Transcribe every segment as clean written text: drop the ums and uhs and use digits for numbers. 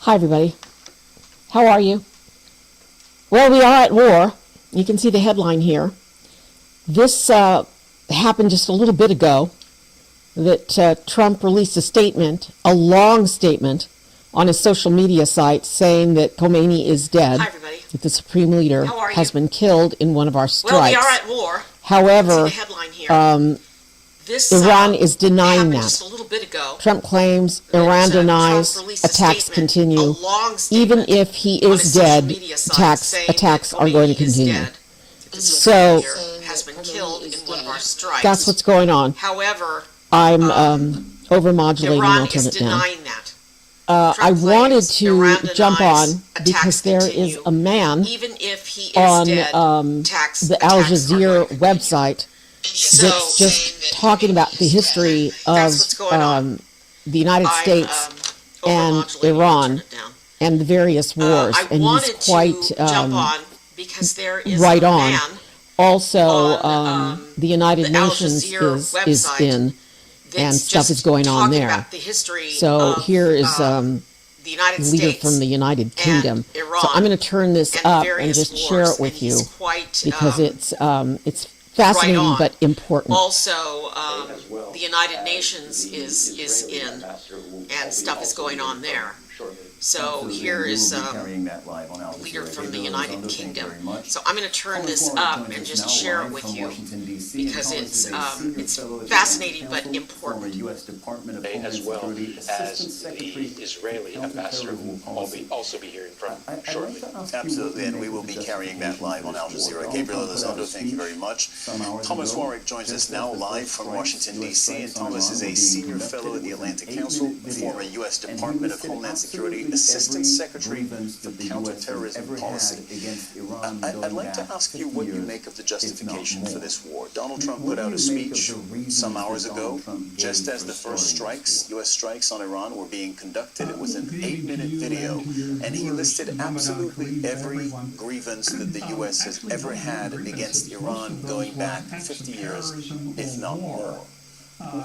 Hi, everybody. How are you? Well, we are at war. You can see the headline here. This happened just a little bit ago, that Trump released a statement, a long statement, on his social media site saying that Khomeini is dead. Hi, everybody. That the supreme leader has been killed in one of our strikes. Well, we are at war. However, see the headline here. Iran is denying that. Just a little bit ago. Trump claims Iran denies attacks continue. Even if he is dead, attacks are going to continue. So has been killed in one of our strikes. That's what's going on. However, I'm overmodulating. Iran I'll turn is it down. denying that. I wanted to jump on because there is a man Even if he is on dead, the Al Jazeera website that's just talking about the history of the United States and Iran and the various wars, and he's quite right on. Also, the United Nations is in, and stuff is going on there. So here is the leader from the United Kingdom. So I'm going to turn this up and just share it with you because it's fascinating but important. Also, the United Nations is in, and stuff is going on there. So here is a leader from the United Kingdom. So I'm going to turn this up and just share it with you because it's fascinating but important. As well as the Israeli ambassador, who will also be hearing from shortly. Absolutely, and we will be carrying that live on Al Jazeera. Gabriel Elizondo, thank you very much. Thomas Warwick joins us now live from Washington, D.C., and Thomas is a senior fellow at the Atlantic Council, former U.S. Department of Homeland Security Assistant Secretary for Counterterrorism Policy. I'd like to ask you what you make of the justification for this war. Donald Trump put out a speech some hours ago, just as the first strikes, U.S. strikes on Iran, were being conducted. It was an 8-minute video, and he listed absolutely every grievance that the U.S. has ever had against Iran going back 50 years, if not more.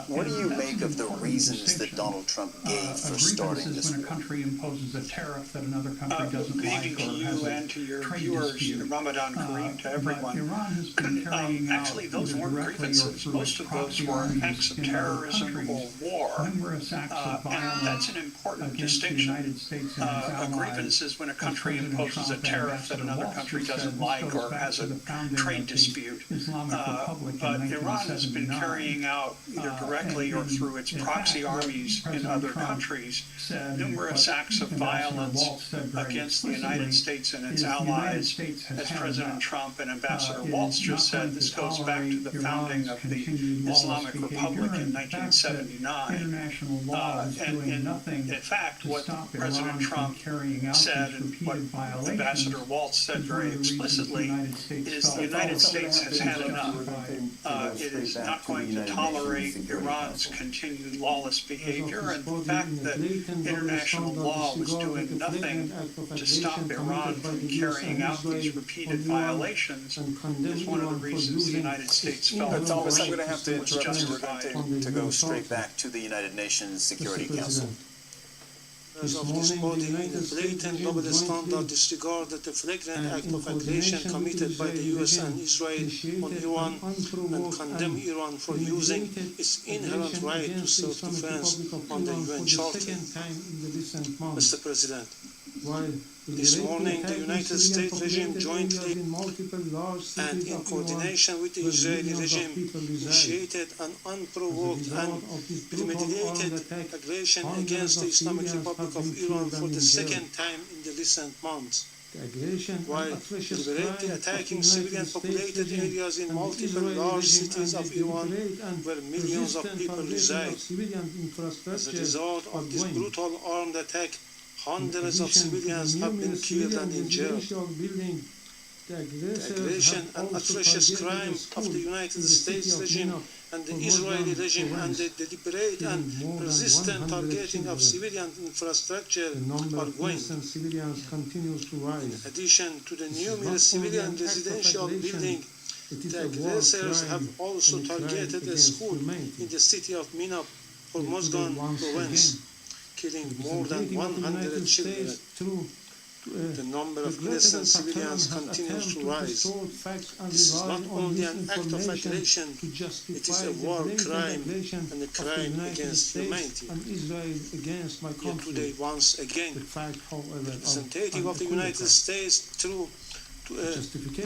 What do you make of the reasons that Donald Trump gave for starting this war? When a country imposes a tariff that another country doesn't like, or has you and to your viewers, Ramadan Kareem to everyone. Iran has been carrying actually, those weren't grievances. Most of those were acts of terrorism or war. And that's an important distinction. A grievance is when a country imposes a tariff that another country doesn't like or has a trade dispute. But Iran has been carrying out, either directly or through its proxy armies in other countries, numerous acts of violence against the United States and its allies. As President Trump and Ambassador Waltz just said, this goes back to the founding of the Islamic Republic in 1979. In fact, what President Trump said and what Ambassador Waltz said very explicitly is the United States has had enough. It is not going to tolerate Iran's continued lawless behavior, and the fact that international law was doing nothing to stop Iran from carrying out these repeated violations is one of the reasons the United States felt Thomas, I'm going to have to interrupt you. We're going to go straight back to the United Nations Security Council. Members of this body in a blatant double standard disregarded the flagrant act of aggression committed by the US and Israel on Iran and condemn Iran for using its inherent right to self-defense on the UN Charter. Mr. President, this morning, the United States regime jointly and in coordination with the Israeli regime initiated an unprovoked and premeditated aggression against the Islamic Republic of Iran for the second time in the recent months. While deliberately attacking civilian populated areas in multiple large cities of Iran where millions of people reside. As a result of this brutal armed attack, hundreds of civilians have been killed and injured. The aggression and atrocious crime of the United States regime and the Israeli regime and the deliberate and persistent targeting of civilian infrastructure are going. In addition to the numerous civilian residential buildings, the aggressors have also targeted a school in the city of Mina, Hormozgan province, killing more than 100 children. The number of innocent civilians continues to rise. This is not only an act of aggression, it is a war crime and a crime against humanity. Yet today, once again, the representative of the United States, through a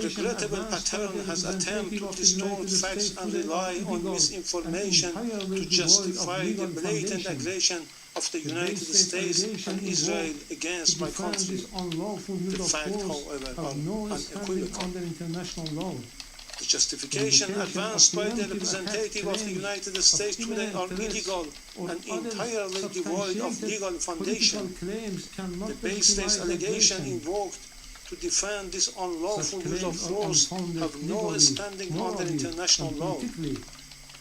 regrettable pattern, has attempted to distort facts and rely on misinformation to justify the blatant aggression of the United States and Israel against my country. The facts, however, are unequivocal. The justification advanced by the representative of the United States today are illegal and entirely devoid of legal foundation. The baseless allegation invoked to defend this unlawful use of force have no standing under international law.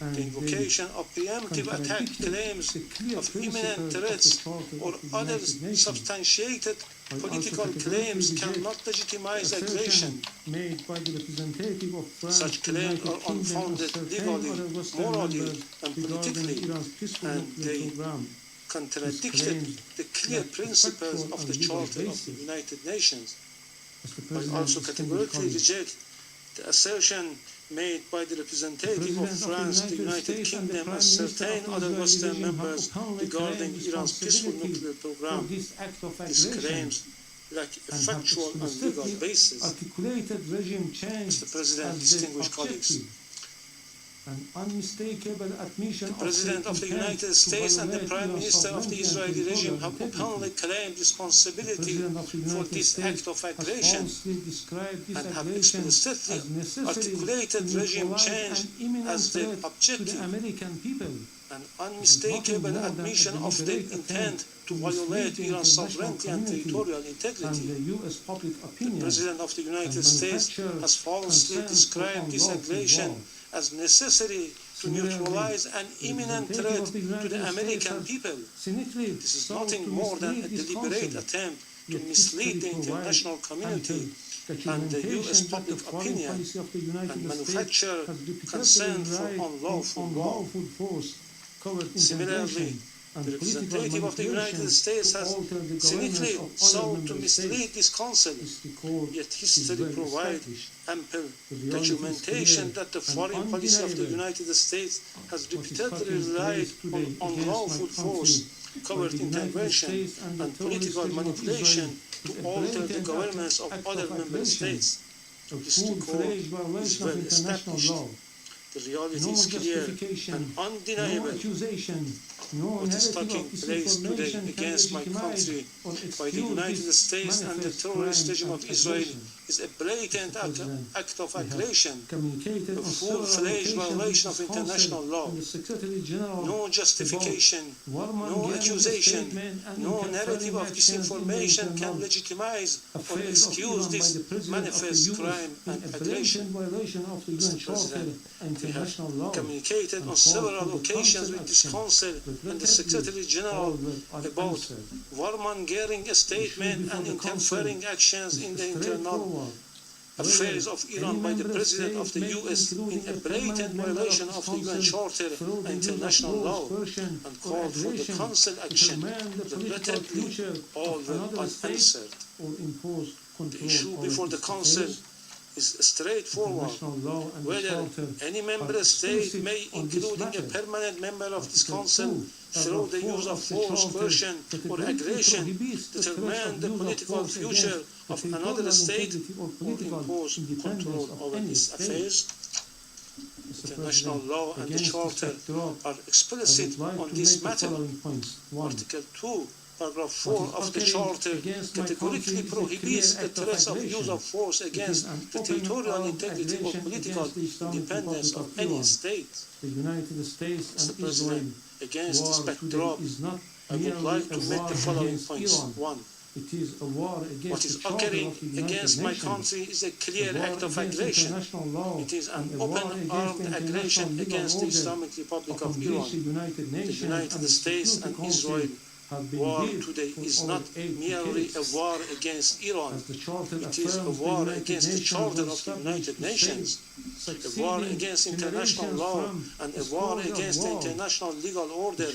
The invocation of preemptive attack claims of imminent threats or other substantiated political claims cannot legitimize aggression. Such claims are unfounded legally, morally, and politically, and they contradicted the clear principles of the Charter of the United Nations. I also categorically reject the assertion made by the representative of France, the United Kingdom, and certain other Western members regarding Iran's peaceful nuclear program. These claims lack a factual and legal basis. Mr. President, distinguished colleagues, the President of the United States and the Prime Minister of the Israeli regime have openly claimed responsibility for this act of aggression and have explicitly articulated regime change as their objective. An unmistakable admission of their intent to violate Iran's sovereignty and territorial integrity. The President of the United States has falsely described this aggression as necessary to neutralize an imminent threat to the American people. This is nothing more than a deliberate attempt to mislead the international community and the U.S. public opinion and manufacture consent for unlawful war. Similarly, the representative of the United States has cynically sought to mislead this Council, yet history provides ample documentation that the foreign policy of the United States has repeatedly relied on unlawful force, covert intervention, and political manipulation to alter the governments of other member states. This record is well established. The reality is clear and undeniable. What is taking place today against my country by the United States and the terrorist regime of Israel is a blatant act of aggression, a full-fledged violation of international law. No justification, no accusation, no narrative of disinformation can legitimize or excuse this manifest crime and aggression. Mr. President, we have communicated on several occasions with this Council and the Secretary General about warmongering statements and interfering actions in the internal affairs of Iran by the President of the U.S. in a blatant violation of the UN Charter and international law, and called for the Council action. Regrettably, all were unanswered. The issue before the Council is straightforward. Whether any member state may, including a permanent member of this Council, through the use of force, coercion, or aggression, determine the political future of another state or impose control over its affairs. International law and the Charter are explicit on this matter. Article 2, Paragraph 4 of the Charter categorically prohibits the threats of use of force against the territorial integrity or political independence of any state. Mr. President, against this backdrop, I would like to make the following points. 1. What is occurring against my country is a clear act of aggression. It is an open armed aggression against the Islamic Republic of Iran. The United States and Israel war today is not merely a war against Iran, it is a war against the Charter of the United Nations, a war against international law, and a war against the international legal order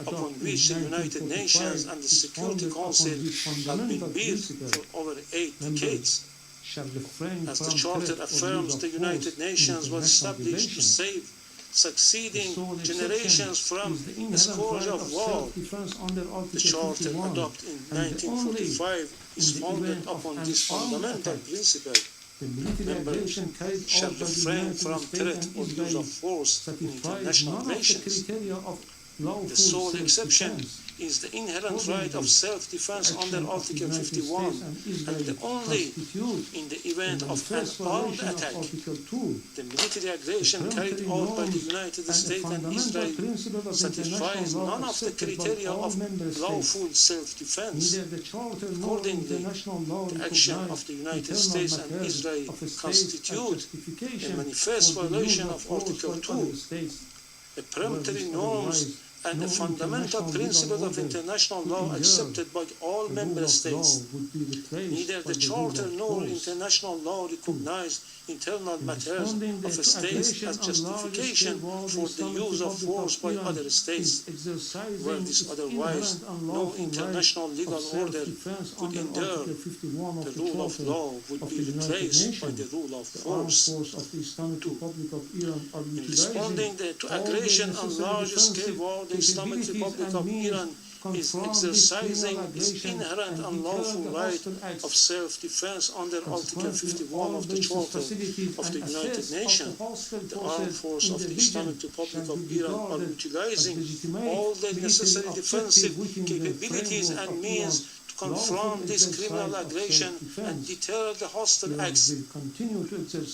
upon which the United Nations and the Security Council have been built for over 8 decades. As the Charter affirms, the United Nations was established to save succeeding generations from a scourge of war. The Charter adopted in 1945 is founded upon this fundamental principle. Members shall refrain from threat or use of force in international relations. The sole exception is the inherent right of self-defense under Article 51, and only in the event of an armed attack. The military aggression carried out by the United States and Israel satisfies none of the criteria of lawful self-defense. Accordingly, the action of the United States and Israel constitute a manifest violation of Article 2, the peremptory norms and a fundamental principle of international law accepted by all member states. Neither the Charter nor international law recognize internal matters of a state as justification for the use of force by other states. Were this otherwise, no international legal order could endure. The rule of law would be replaced by the rule of force. In responding to aggression on large-scale war, the Islamic Republic of Iran is exercising its inherent unlawful right of self-defense under Article 51 of the Charter of the United Nations. The armed forces of the Islamic Republic of Iran are utilizing all the necessary defensive capabilities and means to confront this criminal aggression and deter the hostile acts.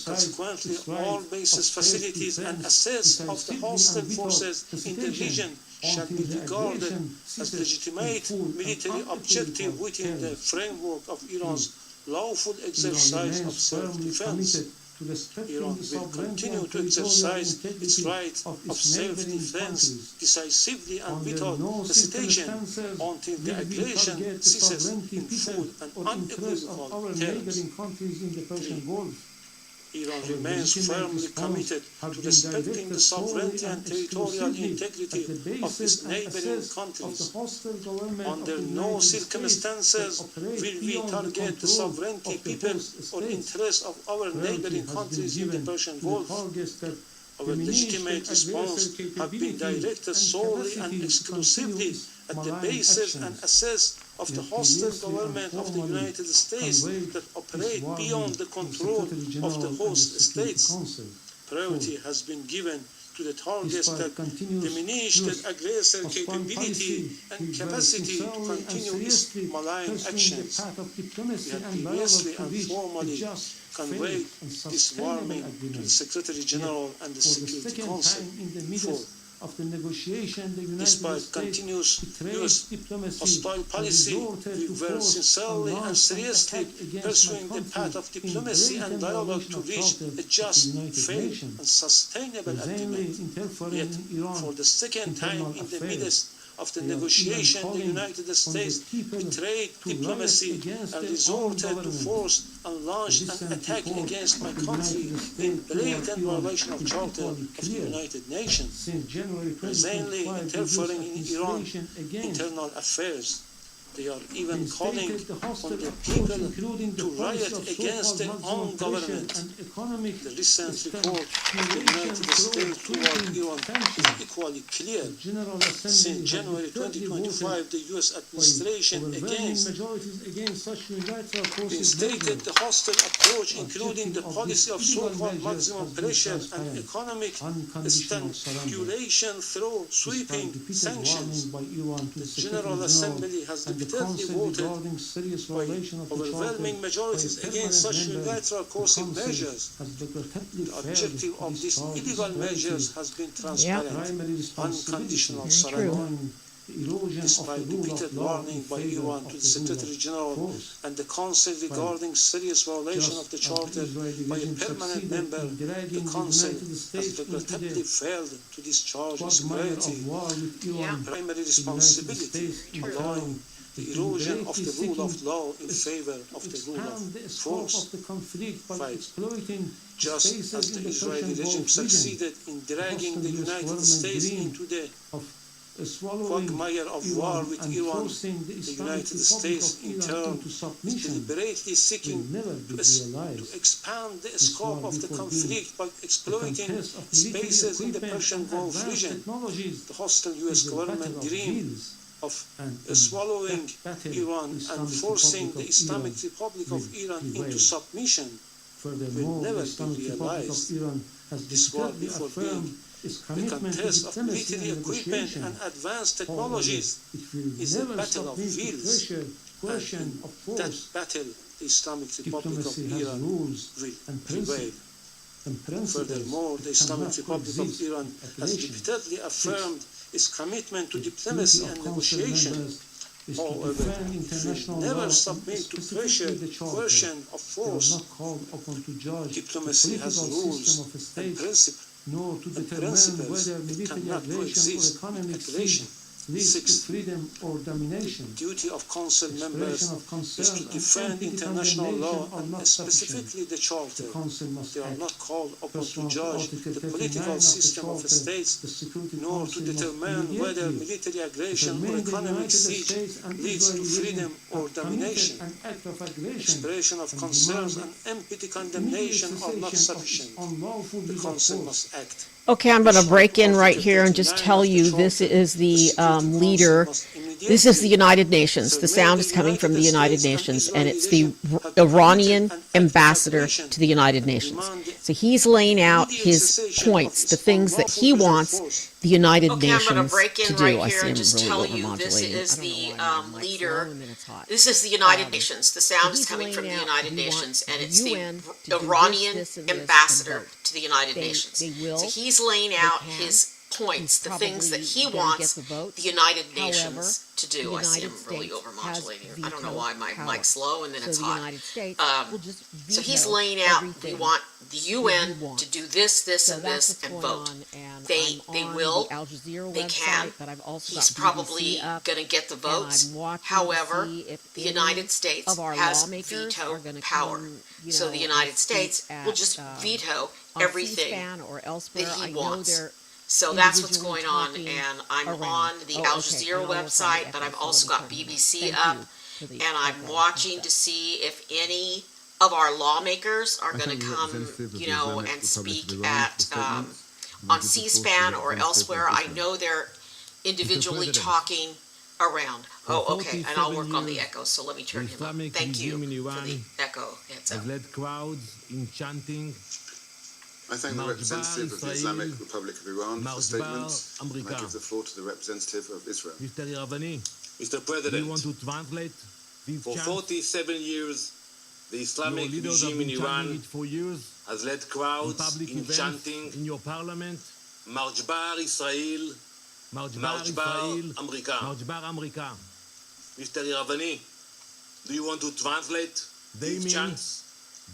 Consequently, all bases, facilities, and assets of the hostile forces in the region shall be regarded as legitimate military objective within the framework of Iran's lawful exercise of self-defense. Iran will continue to exercise its right of self-defense decisively and without hesitation until the aggression ceases in full and unequivocal terms. Iran remains firmly committed to respecting the sovereignty and territorial integrity of its neighboring countries. Under no circumstances will we target the sovereignty, people, or interests of our neighboring countries in the Persian Gulf. Our legitimate response have been directed solely and exclusively at the bases and assets of the hostile government of the United States that operate beyond the control of the host states. Priority has been given to the targets that diminish the aggressor capability and capacity to continue its malign actions. We have previously and formally conveyed this warning to the Secretary General and the Security Council. Despite continuous U.S. hostile policy, we were sincerely and seriously pursuing the path of diplomacy and dialogue to reach a just, fair, and sustainable agreement. Yet, for the second time in the midst of the negotiation, the United States betrayed diplomacy and resorted to force and launched an attack against my country in blatant violation of Charter of the United Nations, presently interfering in Iran's internal affairs. They are even calling on the people to riot against their own government. The recent report of the United States toward Iran is equally clear. Since January 2025, the U.S. administration again reinstated the hostile approach, including the policy of so-called maximum pressure and economic stimulation through sweeping sanctions. The General Assembly has repeatedly voted by overwhelming majorities against such unilateral coercive measures. The objective of these illegal measures has been transparent, unconditional surrender. despite repeated warning by Iran to the Secretary General and the Council regarding serious violation of the Charter by a permanent member, the Council has regrettably failed to discharge its priority, primary responsibility, allowing the erosion of the rule of law in favor of the rule of force. 5. Just as the Israeli regime succeeded in dragging the United States into the quagmire of war with Iran, the United States in turn is deliberately seeking to expand the scope of the conflict by exploiting spaces in the Persian Gulf region. The hostile US government dreams of swallowing Iran and forcing the Islamic Republic of Iran into submission will never be realized. This war before being the contest of military equipment and advanced technologies is a battle of wills, and in that battle the Islamic Republic of Iran will prevail. Furthermore, the Islamic Republic of Iran has repeatedly affirmed its commitment to diplomacy and negotiation. However, it will never submit to pressure, coercion, or force. Diplomacy has rules and principles. Nor to determine whether military aggression or economic aggression leads to freedom or domination. The duty of Council members is to defend international law and specifically the Charter. They are not called upon to judge the political system of states, nor to determine whether military aggression or economic siege leads to freedom or domination. Expression of concerns and empty condemnation are not sufficient. The Council must act. Okay, I'm going to break in right here and just tell you this is the leader. This is the United Nations. The sound is coming from the United Nations, and it's the Iranian ambassador to the United Nations. So he's laying out his points, the things that he wants the United Nations to do. I'm going to break in right here and just tell you this is the leader. This is the United Nations. The sound is coming from the United Nations, and it's the Iranian ambassador to the United Nations. So he's laying out his points, the things that he wants the United Nations to do. I see him really overmodulating. I don't know why my mic's low and then it's hot. So he's laying out, we want the UN to do this, this, and this, and vote. They will, they can. He's probably going to get the votes. However, the United States has veto power. So the United States will just veto everything that he wants. So that's what's going on, and I'm on the Al Jazeera website, but I've also got BBC up, and I'm watching to see if any of our lawmakers are going to come, you know, and speak at on C-SPAN or elsewhere. I know they're individually talking around. Oh, okay, and I'll work on the echo, so let me turn him up. Thank you for the echo. It's up. led crowds in chanting. I thank the representative of the Islamic Republic of Iran for the statement, and I give the floor to the representative of Israel. Mr. President, you want to translate these for 47 years, the Islamic regime in Iran has led crowds in chanting in your parliament, Marjbar Israel, Marjbar America. Mr. Iravani, do you want to translate these chants?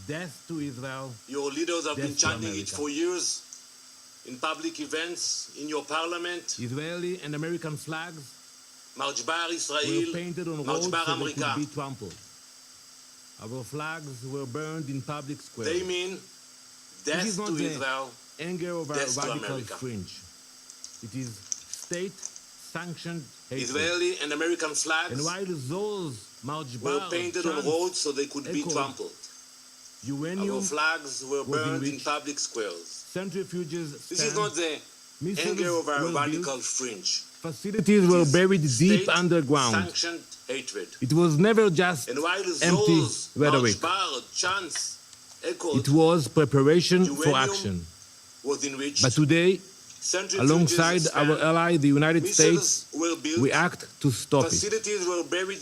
Death to Israel. Your leaders have been chanting it for years in public events, in your parliament. Israeli and American flags Marjbar Israel were painted on roads so they could be trampled. Our flags were burned in public squares. They mean death to Israel, anger over a radical fringe. It is state-sanctioned hatred. Israeli and American flags and while those were painted on roads so they could be trampled. Our flags were burned in public squares. Centrifuges. This is not the anger over a radical fringe. Facilities were buried deep underground. Sanctioned hatred. It was never just empty rhetoric. It was preparation for action. But today, alongside our ally, the United States, we act to stop it.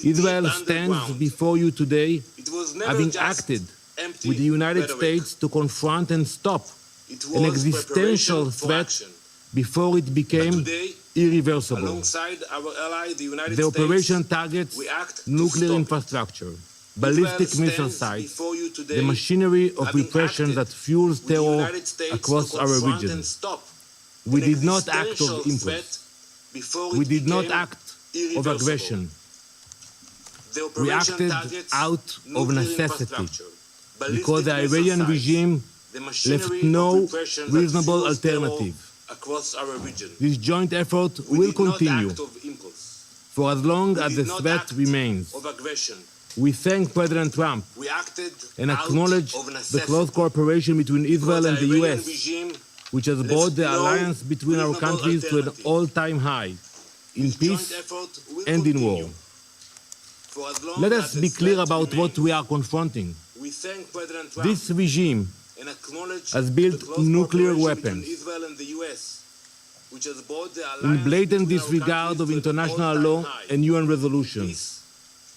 Israel stands before you today, having acted with the United States to confront and stop an existential threat before it became irreversible. Alongside our ally, the United The States, operation targets we act to nuclear stop it. infrastructure, ballistic Israel missile stands sites, before you today, the machinery of having repression acted that fuels with the terror United States across to our confront region. and stop We an did not act existential of impulse. threat before We it did not became act of irreversible. aggression. The We operation acted targets out of nuclear necessity infrastructure, because the ballistic missile Iranian sites, regime the left machinery no of repression that reasonable fuels terror alternative. across our region. This joint effort We will did not continue act of impulse. for as long We as the did not threat act remains. of aggression. We thank President Trump We acted and out acknowledge of the necessity. close cooperation between Israel and the Iranian US, regime which has left brought the no alliance between our reasonable countries to an alternative. all-time high in This joint peace effort will and in war. continue. For as long Let as us the be clear threat about what remains, we are confronting. we thank President Trump This regime and acknowledge has built the close nuclear cooperation weapons between Israel and the US, which has brought the in alliance blatant between our disregard countries of to an international all-time law high. and UN resolutions. Peace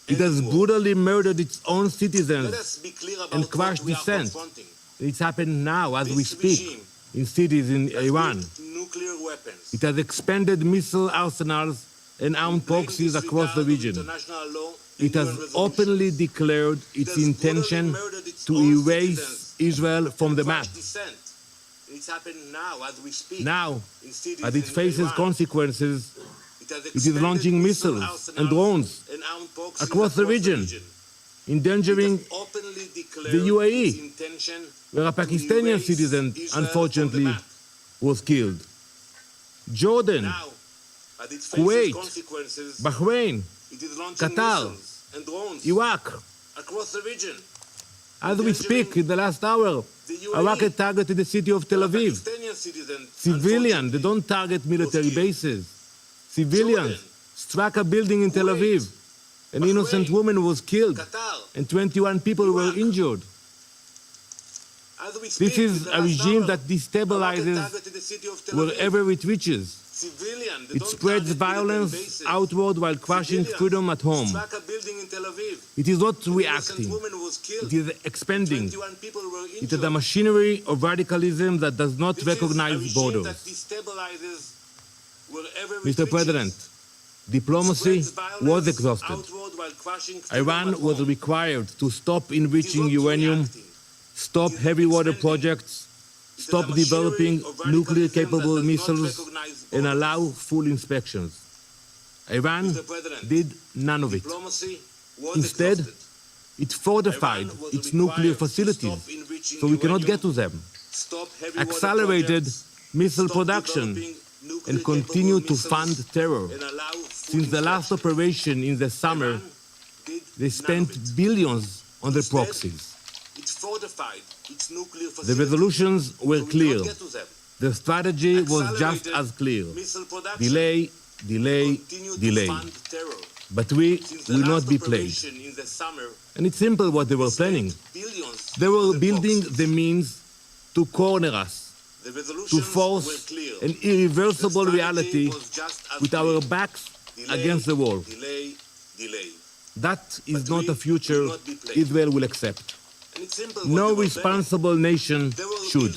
It and has war. brutally murdered its own Let citizens. us be clear about and what crushed we are dissent. confronting. It's happened now as This we speak regime in cities in has Iran. built nuclear weapons. It has expanded missile arsenals and armed Blatant proxies across the disregard of region. international law and It has UN resolutions. openly declared It its has intention brutally murdered its to own erase citizens Israel from the map. crushed dissent. It's happened now as we speak. Now, in cities as it in faces Iran. consequences, It it is launching missiles and drones across the region, endangering the UAE, where a Pakistani citizen, unfortunately, was killed. Jordan, Kuwait, Bahrain, Qatar, Iraq. across the region. As we speak, in the last hour, a rocket targeted the city of Tel Aviv. Civilians, they don't target military bases. Civilians struck a building in Tel Aviv. An innocent woman was killed and 21 people were injured. This is a regime that destabilizes wherever it reaches. It spreads violence outward while crushing freedom at home. It is not reacting. It is expanding. It is a machinery of radicalism that does not recognize borders. Mr. President, diplomacy was exhausted. Iran was required to stop enriching uranium, stop heavy water projects, stop developing nuclear-capable missiles, and allow full inspections. Iran did none of it. Instead, it fortified its nuclear facilities so we cannot get to them, accelerated missile production, and continued to fund terror. Since the last operation in the summer, they spent billions on the proxies. The resolutions were clear. The strategy was just as clear. Delay, delay, delay. But we will not be played. And it's simple what they were planning. They were building the means to corner us, to force an irreversible reality with our backs against the wall. That is not a future Israel will accept. No responsible nation should.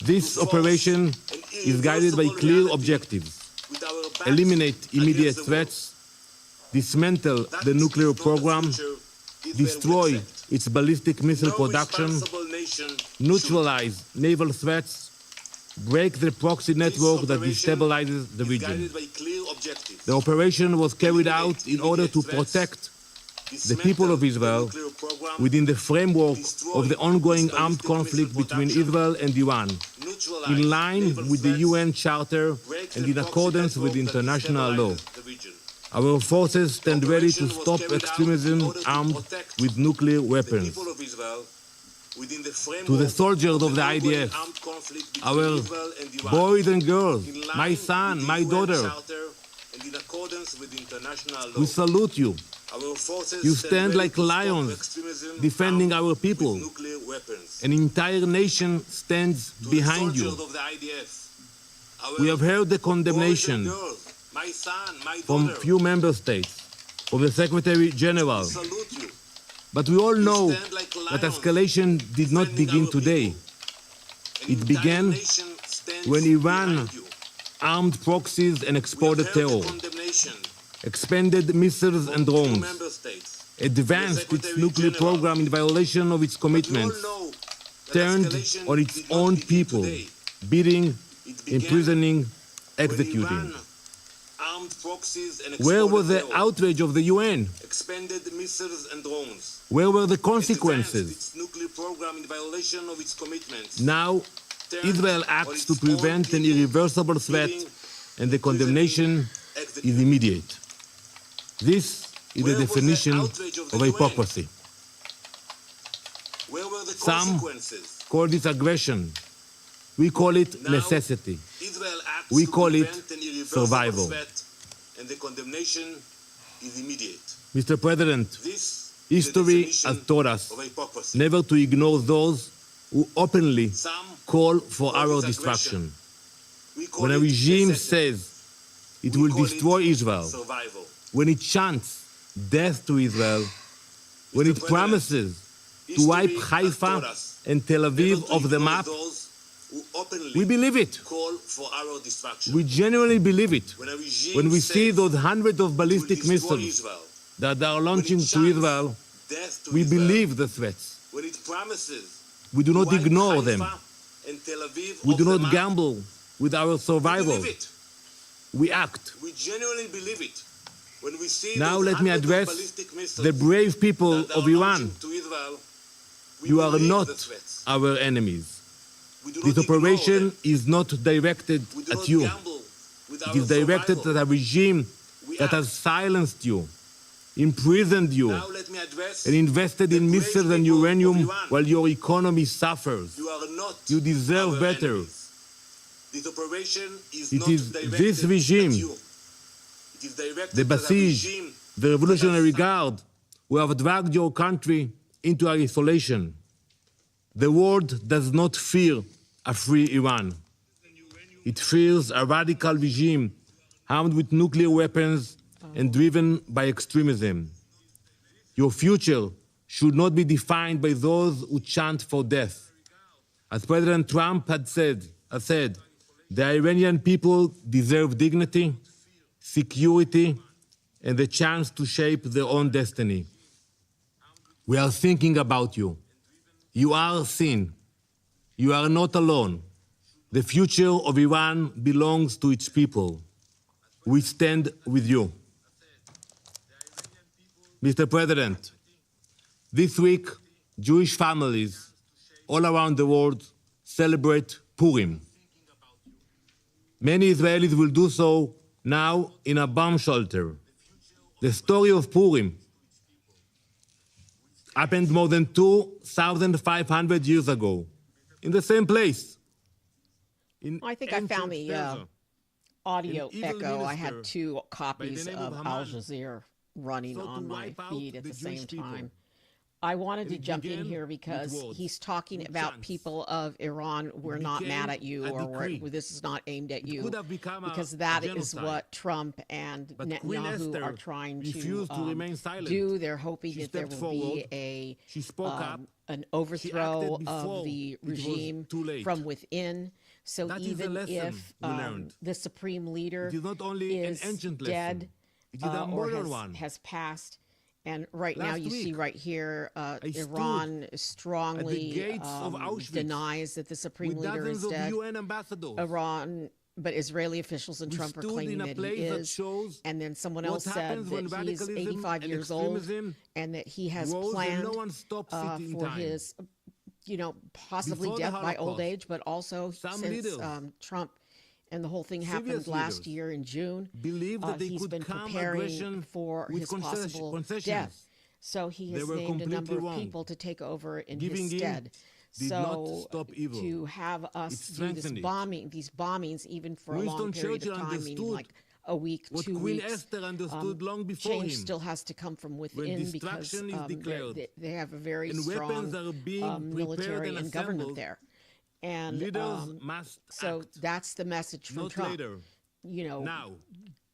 This operation is guided by clear objectives: eliminate immediate threats, dismantle the nuclear program, destroy its ballistic missile production, neutralize naval threats, break the proxy network that destabilizes the region. The operation was carried out in order to protect the people of Israel within the framework of the ongoing armed conflict between Israel and Iran, in line with the UN Charter and in accordance with international law. Our forces stand ready to stop extremism armed with nuclear weapons. To the soldiers of the IDF, our boys and girls, my son, my daughter, we salute you. You stand like lions defending our people. An entire nation stands behind you. We have heard the condemnation from few member states, from the Secretary General. But we all know that escalation did not begin today. It began when Iran armed proxies and exported terror, expanded missiles and drones, advanced its nuclear program in violation of its commitments, turned on its own people, beating, imprisoning, executing. Where was the outrage of the UN? Where were the consequences? Now, Israel acts to prevent an irreversible threat, and the condemnation is immediate. This is the definition of hypocrisy. Some call this aggression. We call it necessity. We call it survival. And the condemnation is immediate. Mr. President, history has taught us never to ignore those who openly call for our destruction. When a regime says it will destroy Israel, when it chants death to Israel, when it promises to wipe Haifa and Tel Aviv off the map, we believe it. We genuinely believe it. When we see those hundreds of ballistic missiles that are launching to Israel, we believe the threats. We do not ignore them. We do not gamble with our survival. We act. We genuinely believe it. When we see now let me address the brave people of Iran. You are not our enemies. This operation is not directed at you. It is directed at a regime that has silenced you, imprisoned you, and invested in missiles and uranium while your economy suffers. You deserve better. It is this regime, the Basij, the Revolutionary Guard, who have dragged your country into isolation. The world does not fear a free Iran. It fears a radical regime armed with nuclear weapons and driven by extremism. Your future should not be defined by those who chant for death. As President Trump has said, the Iranian people deserve dignity, security, and the chance to shape their own destiny. We are thinking about you. You are seen. You are not alone. The future of Iran belongs to its people. We stand with you. Mr. President, this week, Jewish families all around the world celebrate Purim. Many Israelis will do so now in a bomb shelter. The story of Purim happened more than 2,500 years ago, in the same place. I think I found the audio echo. I had two copies of Al Jazeera running on my feed at the same time. I wanted to jump in here because he's talking about people of Iran. We're not mad at you, or this is not aimed at you, because that is what Trump and Netanyahu are trying to do. They're hoping that there will be an overthrow of the regime from within. So even if the supreme leader is dead or has passed, and right now you see right here, Iran strongly denies that the supreme leader is dead. Iran, but Israeli officials and Trump are claiming that he is. And then someone else said that he is 85 years old and that he has planned for his, possibly death by old age, but also since Trump and the whole thing happened last year in June, he's been preparing for his possible death. So he has named a number of people to take over in his stead. So to have us do these bombings, even for a long period of time, meaning like a week, 2 weeks, change still has to come from within, because they have a very strong military and government there. And so that's the message from Trump.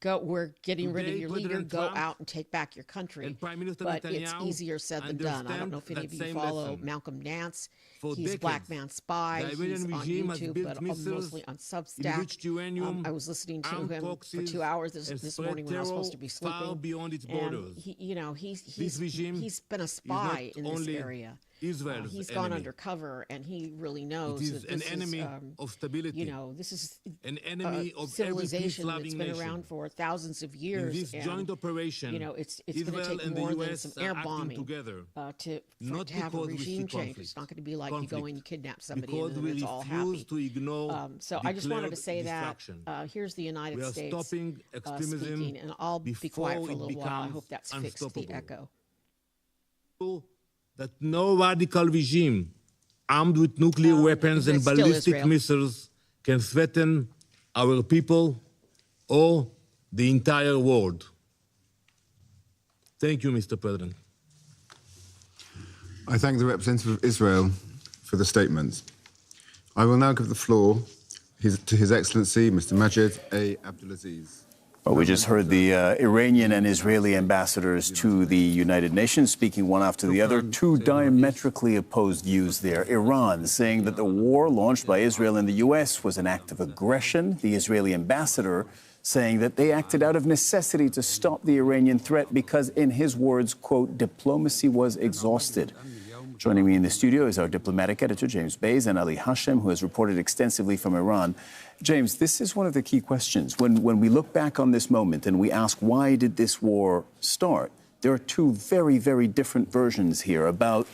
we're getting rid of Today, your leader, President go Trump out and take back your country. and Prime Minister But it's Netanyahu easier said than done. I don't know if any of you understand that follow same lesson. Malcolm Nance. For He's a Black decades, Man Spy. the He's Iranian on regime has YouTube, built but missiles, mostly on Substack. enriched uranium, I was listening to armed him for proxies, 2 hours and this spread morning when I was supposed to be terror far sleeping. beyond its And borders. he's regime been a is spy not in this only area. Israel's He's gone enemy. undercover, and he really knows It is that an this enemy is, of stability, this is an enemy of every civilization that's peace-loving been nation. around for thousands of In years. this and, joint operation, it's going to Israel take and the more than US some are air acting bombing together, to not have a because we see regime change. conflict. It's not going to be like you go and you kidnap somebody Because and we then it's all refuse happy. to ignore So I just wanted to say destruction. that here's the United We are States stopping extremism speaking, and I'll be before quiet for a it little while. I becomes hope that's fixed the unstoppable. echo. That no radical regime armed with nuclear weapons and it's still ballistic Israel. missiles can threaten our people or the entire world. Thank you, Mr. President. I thank the representative of Israel for the statement. I will now give the floor to His Excellency, Mr. Majed A. Abdulaziz. Well, we just heard the Iranian and Israeli ambassadors to the United Nations speaking one after the other. Two diametrically opposed views there. Iran saying that the war launched by Israel and the U.S. was an act of aggression. The Israeli ambassador saying that they acted out of necessity to stop the Iranian threat because, in his words, quote, diplomacy was exhausted. Joining me in the studio is our diplomatic editor, James Bays, and Ali Hashem, who has reported extensively from Iran. James, this is one of the key questions. When we look back on this moment and we ask, why did this war start? There are two very, very different versions here about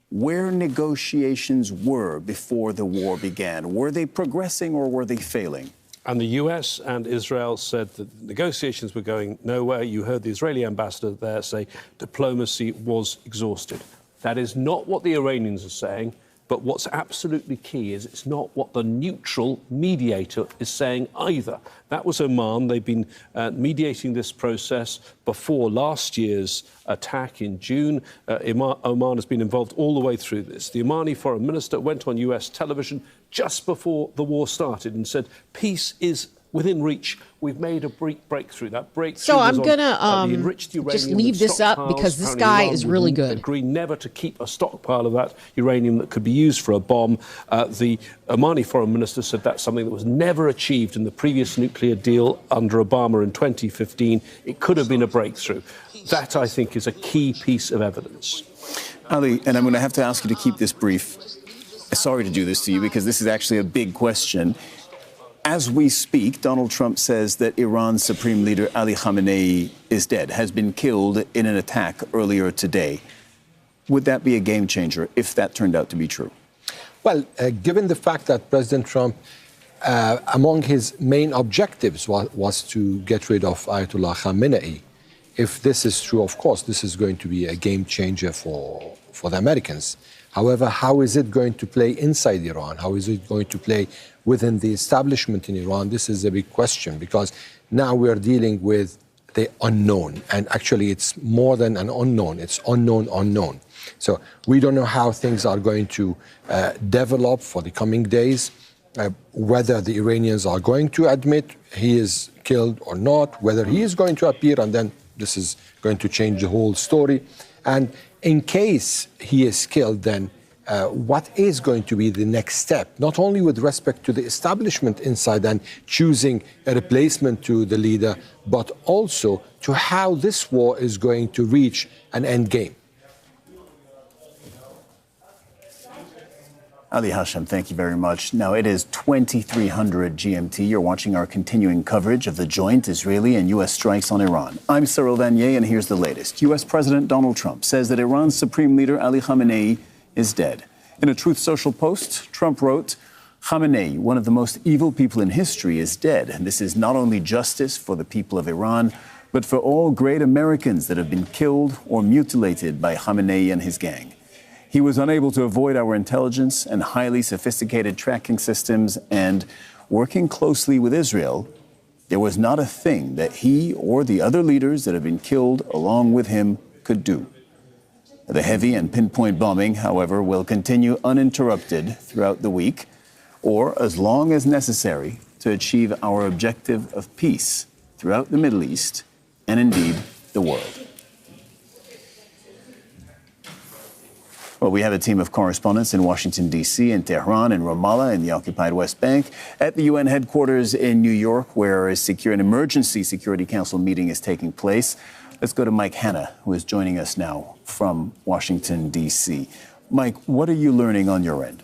where negotiations were before the war began. Were they progressing or were they failing? And the US and Israel said that negotiations were going nowhere. You heard the Israeli ambassador there say diplomacy was exhausted. That is not what the Iranians are saying, but what's absolutely key is it's not what the neutral mediator is saying either. That was Oman. They've been mediating this process before last year's attack in June. Oman has been involved all the way through this. The Omani foreign minister went on US television just before the war started and said, peace is within reach. We've made a breakthrough. That breakthrough. So I'm was going on, to the enriched uranium just leave this up stockpiles. because this Apparently guy Iran is really would good. Agree never to keep a stockpile of that uranium that could be used for a bomb. The Omani foreign minister said that's something that was never achieved in the previous nuclear deal under Obama in 2015. It could have been a breakthrough. That, I think, is a key piece of evidence. Ali, and I'm going to have to ask you to keep this brief. Sorry to do this to you because this is actually a big question. As we speak, Donald Trump says that Iran's Supreme Leader Ali Khamenei is dead, has been killed in an attack earlier today. Would that be a game changer if that turned out to be true? Well, given the fact that President Trump, among his main objectives was to get rid of Ayatollah Khamenei, if this is true, of course, this is going to be a game changer for the Americans. However, how is it going to play inside Iran? How is it going to play within the establishment in Iran? This is a big question because now we are dealing with the unknown. And actually, it's more than an unknown. It's unknown. So we don't know how things are going to develop for the coming days, whether the Iranians are going to admit he is killed or not, whether he is going to appear, and then this is going to change the whole story. And in case he is killed, then what is going to be the next step, not only with respect to the establishment inside and choosing a replacement to the leader, but also to how this war is going to reach an end game. Ali Hashem, thank you very much. Now, it is 2300 GMT. You're watching our continuing coverage of the joint Israeli and U.S. strikes on Iran. I'm Cyril Vanier, and here's the latest. U.S. President Donald Trump says that Iran's Supreme Leader Ali Khamenei is dead. In a Truth Social post, Trump wrote, Khamenei, one of the most evil people in history, is dead. And this is not only justice for the people of Iran, but for all great Americans that have been killed or mutilated by Khamenei and his gang. He was unable to avoid our intelligence and highly sophisticated tracking systems, and working closely with Israel, there was not a thing that he or the other leaders that have been killed along with him could do. The heavy and pinpoint bombing, however, will continue uninterrupted throughout the week, or as long as necessary to achieve our objective of peace throughout the Middle East and indeed the world. Well, we have a team of correspondents in Washington, D.C., in Tehran, and Ramallah, in the occupied West Bank, at the UN headquarters in New York, where an emergency Security Council meeting is taking place. Let's go to Mike Hanna, who is joining us now from Washington, D.C. Mike, what are you learning on your end?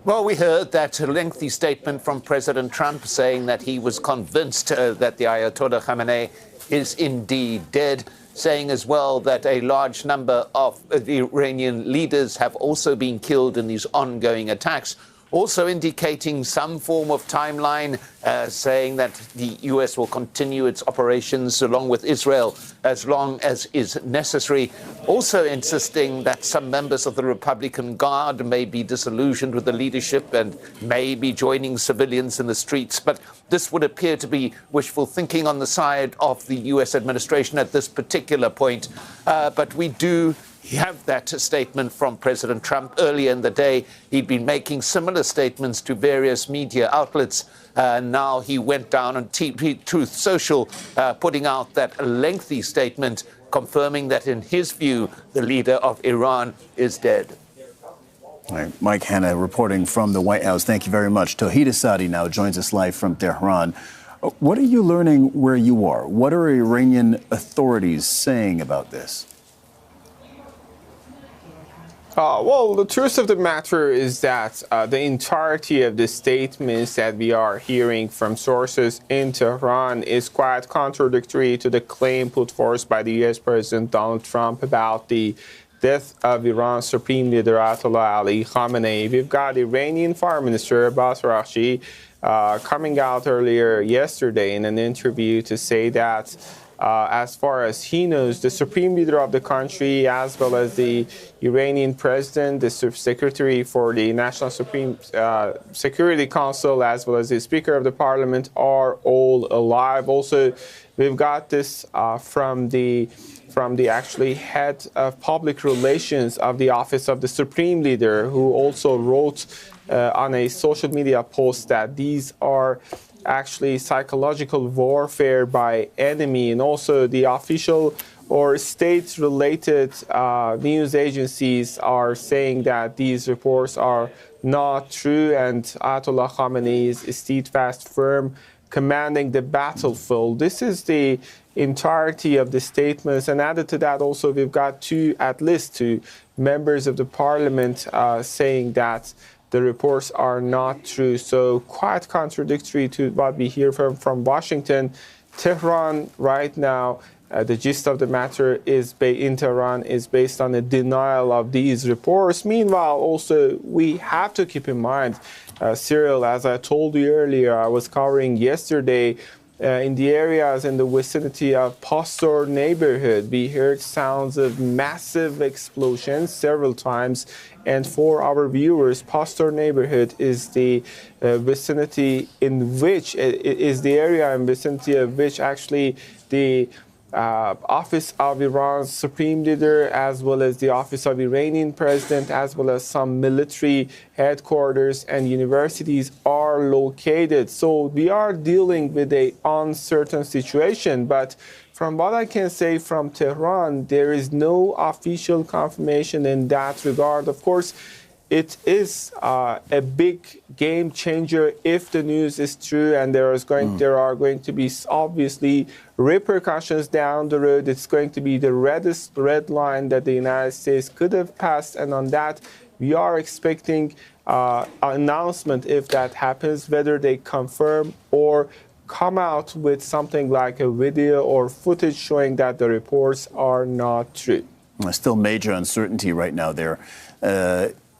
Well, we heard that lengthy statement from President Trump saying that he was convinced that the Ayatollah Khamenei is indeed dead, saying as well that a large number of the Iranian leaders have also been killed in these ongoing attacks, also indicating some form of timeline, saying that the U.S. will continue its operations along with Israel as long as is necessary, also insisting that some members of the Republican Guard may be disillusioned with the leadership and may be joining civilians in the streets. But this would appear to be wishful thinking on the side of the U.S. administration at this particular point. But we do have that statement from President Trump. Earlier in the day, he'd been making similar statements to various media outlets. Now he went down on Truth Social, putting out that lengthy statement confirming that, in his view, the leader of Iran is dead. All right, Mike Hanna reporting from the White House. Thank you very much. Tawhid Asadi now joins us live from Tehran. What are you learning where you are? What are Iranian authorities saying about this? Well, the truth of the matter is that the entirety of the statements that we are hearing from sources in Tehran is quite contradictory to the claim put forth by the U.S. President Donald Trump about the death of Iran's Supreme Leader Ayatollah Ali Khamenei. We've got Iranian Foreign Minister Abbas Araghchi coming out earlier yesterday in an interview to say that as far as he knows, the supreme leader of the country, as well as the Iranian president, the secretary for the National Supreme Security Council, as well as the speaker of the parliament, are all alive. Also, we've got this from the actually head of public relations of the office of the supreme leader, who also wrote on a social media post that these are actually psychological warfare by enemy. And also the official or state-related news agencies are saying that these reports are not true, and Ayatollah Khamenei is steadfast, firm, commanding the battlefield. This is the entirety of the statements, and added to that also we've got at least two members of the parliament saying that the reports are not true. So quite contradictory to what we hear from Washington. Tehran right now, the gist of the matter is in Tehran is based on a denial of these reports. Meanwhile, also, we have to keep in mind, Cyril, as I told you earlier, I was covering yesterday, in the areas in the vicinity of Pastor neighborhood, we heard sounds of massive explosions several times. And for our viewers, Pastor neighborhood is the vicinity in which is the area in vicinity of which actually the office of Iran's supreme leader, as well as the office of Iranian president, as well as some military headquarters and universities are located. So we are dealing with an uncertain situation. But from what I can say from Tehran, there is no official confirmation in that regard. Of course, it is a big game changer if the news is true, and there are going to be obviously repercussions down the road. It's going to be the red line that the United States could have passed, and on that we are expecting an announcement if that happens, whether they confirm or come out with something like a video or footage showing that the reports are not true. Still major uncertainty right now there.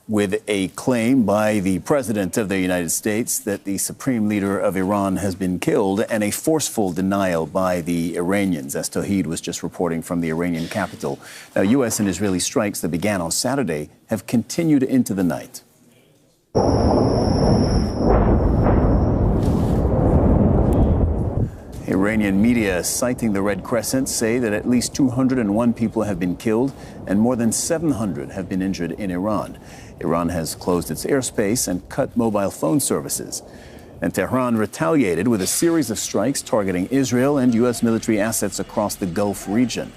With a claim by the President of the United States that the Supreme Leader of Iran has been killed, and a forceful denial by the Iranians, as Tawhid was just reporting from the Iranian capital. Now, U.S. and Israeli strikes that began on Saturday have continued into the night. Iranian media citing the Red Crescent say that at least 201 people have been killed and more than 700 have been injured in Iran. Iran has closed its airspace and cut mobile phone services. And Tehran retaliated with a series of strikes targeting Israel and U.S. military assets across the Gulf region.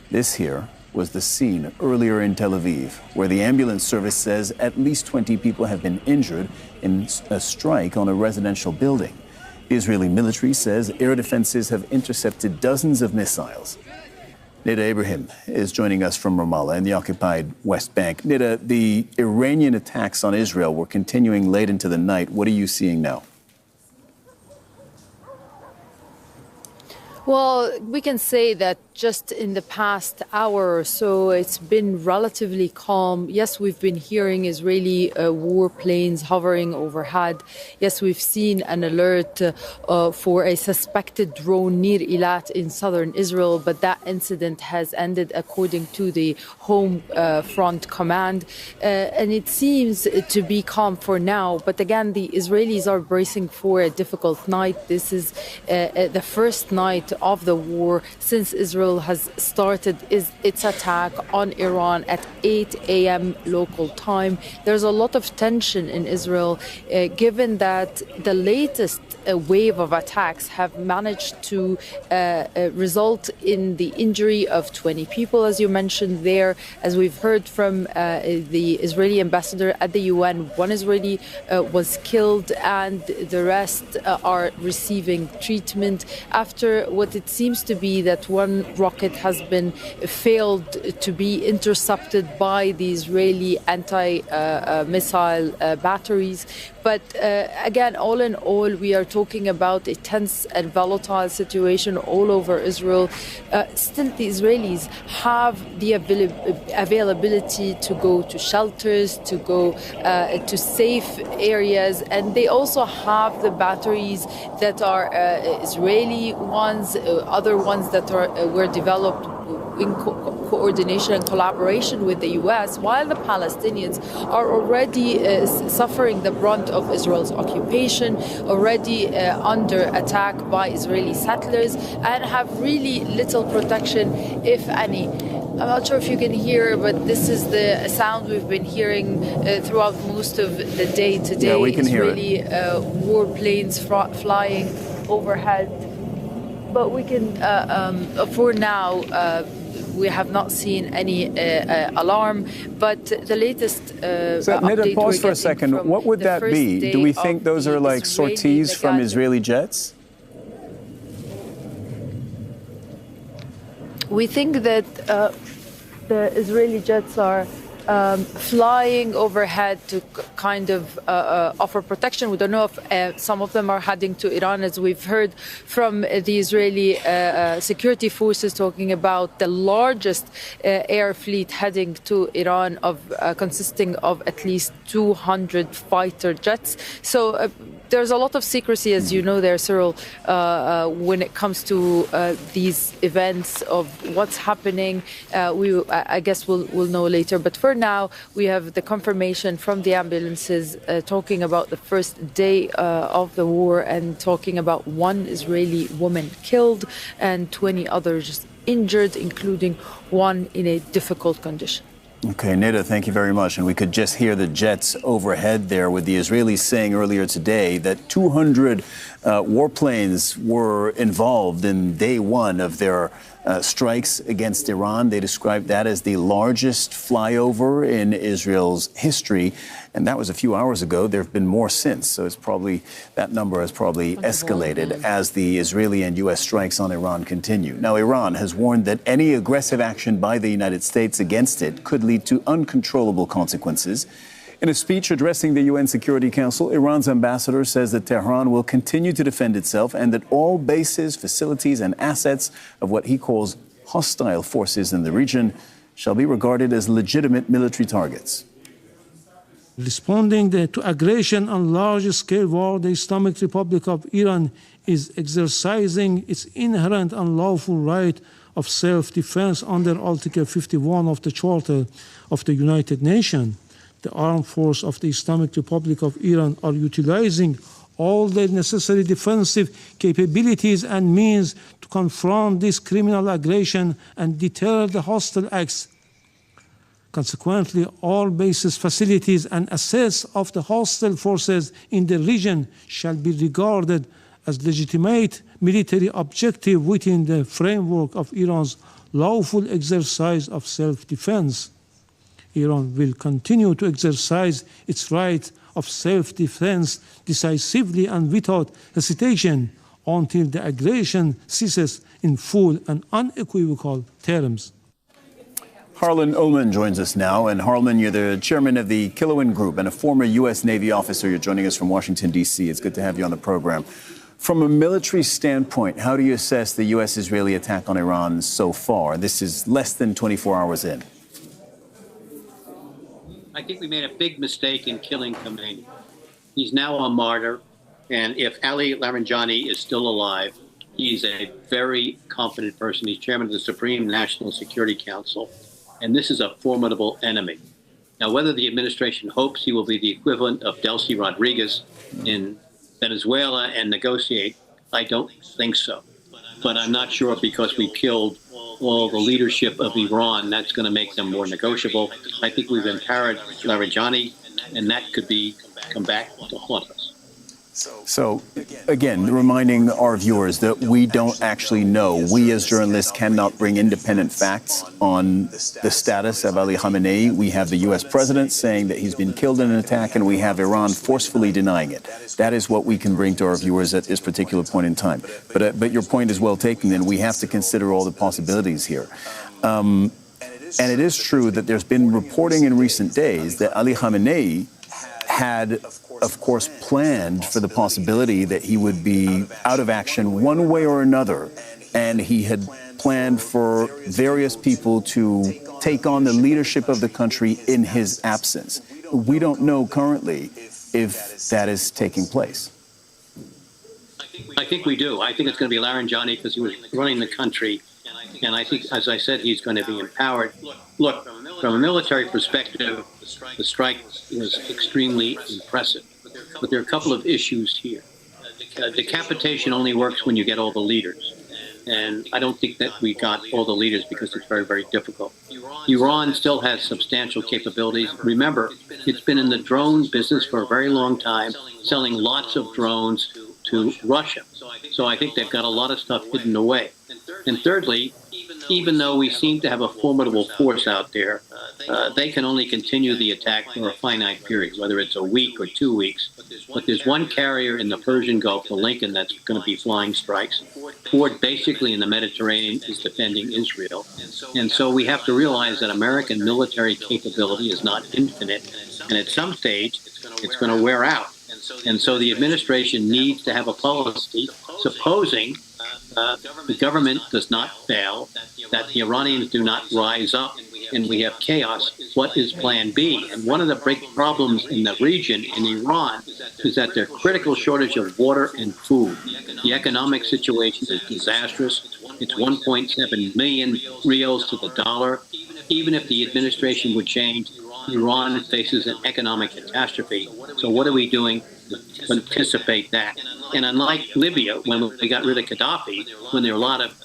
This here was the scene earlier in Tel Aviv, where the ambulance service says at least 20 people have been injured in a strike on a residential building. The Israeli military says air defenses have intercepted dozens of missiles. Nida Ibrahim is joining us from Ramallah in the occupied West Bank. Nida, the Iranian attacks on Israel were continuing late into the night. What are you seeing now? Well, we can say that just in the past hour or so, it's been relatively calm. Yes, we've been hearing Israeli warplanes hovering overhead. Yes, we've seen an alert for a suspected drone near Eilat in southern Israel, but that incident has ended according to the Home Front Command. And it seems to be calm for now. But again, the Israelis are bracing for a difficult night. This is the first night of the war since Israel has started its attack on Iran at 8 a.m. local time. There's a lot of tension in Israel, given that the latest wave of attacks have managed to result in the injury of 20 people, as you mentioned there. As we've heard from the Israeli ambassador at the UN, one Israeli was killed and the rest are receiving treatment after what it seems to be that one rocket has been failed to be intercepted by the Israeli anti-missile batteries. But again, all in all, we are talking about a tense and volatile situation all over Israel. Still, the Israelis have the availability to go to shelters, to go to safe areas, and they also have the batteries that are Israeli ones, other ones that were developed in coordination and collaboration with the U.S., while the Palestinians are already suffering the brunt of Israel's occupation, already under attack by Israeli settlers, and have really little protection, if any. I'm not sure if you can hear, but this is the sound we've been hearing throughout most of the day today. Yeah, we can Israeli warplanes flying overhead. But we can, for now, we have not seen any alarm, but the latest update pause for a second. What would that be? Do we think those are like sorties from Israeli jets? We think that the Israeli jets are flying overhead to kind of offer protection. We don't know if some of them are heading to Iran, as we've heard from the Israeli security forces talking about the largest air fleet heading to Iran, consisting of at least 200 fighter jets. So there's a lot of secrecy, as you know there, Cyril, when it comes to these events of what's happening. I guess we'll know later. But for now, we have the confirmation from the ambulances talking about the first day of the war and talking about one Israeli woman killed and 20 others injured, including one in a difficult condition. Okay, Nida, thank you very much. And we could just hear the jets overhead there, with the Israelis saying earlier today that 200 warplanes were involved in day one of their strikes against Iran. They described that as the largest flyover in Israel's history. And that was a few hours ago. There have been more since. So that number has probably escalated as the Israeli and U.S. strikes on Iran continue. Now, Iran has warned that any aggressive action by the United States against it could lead to uncontrollable consequences. In a speech addressing the UN Security Council, Iran's ambassador says that Tehran will continue to defend itself and that all bases, facilities, and assets of what he calls hostile forces in the region shall be regarded as legitimate military targets. Responding to aggression on large-scale war, the Islamic Republic of Iran is exercising its inherent unlawful right of self-defense under Article 51 of the Charter of the United Nations. The armed forces of the Islamic Republic of Iran are utilizing all the necessary defensive capabilities and means to confront this criminal aggression and deter the hostile acts. Consequently, all bases, facilities, and assets of the hostile forces in the region shall be regarded as legitimate military objective within the framework of Iran's lawful exercise of self-defense. Iran will continue to exercise its right of self-defense decisively and without hesitation until the aggression ceases in full and unequivocal terms. Harlan Oman joins us now. And Harlan, you're the chairman of the Kilowan Group and a former U.S. Navy officer. You're joining us from Washington, D.C. It's good to have you on the program. From a military standpoint, how do you assess the U.S.-Israeli attack on Iran so far? This is less than 24 hours in. I think we made a big mistake in killing Khamenei. He's now a martyr, and if Ali Larijani is still alive, he's a very competent person. He's chairman of the Supreme National Security Council, and this is a formidable enemy. Now, whether the administration hopes he will be the equivalent of Delcy Rodriguez in Venezuela and negotiate, I don't think so. But I'm not sure because we killed all the leadership of Iran, that's going to make them more negotiable. I think we've empowered Larijani, and that could come back to haunt us. So, again, reminding our viewers that we don't actually know. We as journalists cannot bring independent facts on the status of Ali Khamenei. We have the U.S. president saying that he's been killed in an attack, and we have Iran forcefully denying it. That is what we can bring to our viewers at this particular point in time. But your point is well taken, and we have to consider all the possibilities here. And it is true that there's been reporting in recent days that Ali Khamenei had, of course, planned for the possibility that he would be out of action one way or another. And he had planned for various people to take on the leadership of the country in his absence. We don't know currently if that is taking place. I think we do. I think it's going to be Larijani because he was running the country. And I think, as I said, he's going to be empowered. Look, from a military perspective, the strike was extremely impressive. But there are a couple of issues here. Decapitation only works when you get all the leaders. And I don't think that we got all the leaders because it's very, very difficult. Iran still has substantial capabilities. Remember, it's been in the drone business for a very long time, selling lots of drones to Russia. So I think they've got a lot of stuff hidden away. And thirdly, even though we seem to have a formidable force out there, they can only continue the attack for a finite period, whether it's a week or 2 weeks. But there's one carrier in the Persian Gulf, the Lincoln, that's going to be flying strikes. Ford, basically in the Mediterranean, is defending Israel. And so we have to realize that American military capability is not infinite. And at some stage, it's going to wear out. And so the administration needs to have a policy, supposing the government does not fail, that the Iranians do not rise up, and we have chaos. What is Plan B? And one of the big problems in the region, in Iran, is that there's critical shortage of water and food. The economic situation is disastrous. It's 1.7 million reals to the dollar. Even if the administration would change, Iran faces an economic catastrophe. So what are we doing to anticipate that? And unlike Libya, when we got rid of Gaddafi, when there are a lot of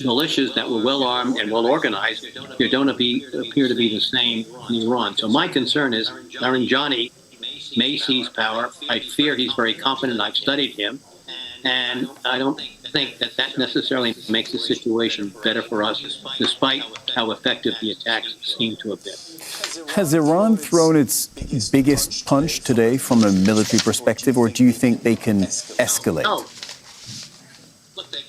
militias that were well armed and well organized, there don't appear to be the same in Iran. So my concern is Larijani may seize power. I fear he's very competent. I've studied him. And I don't think that that necessarily makes the situation better for us, despite how effective the attacks seem to have been. Has Iran thrown its biggest punch today from a military perspective, or do you think they can escalate? No.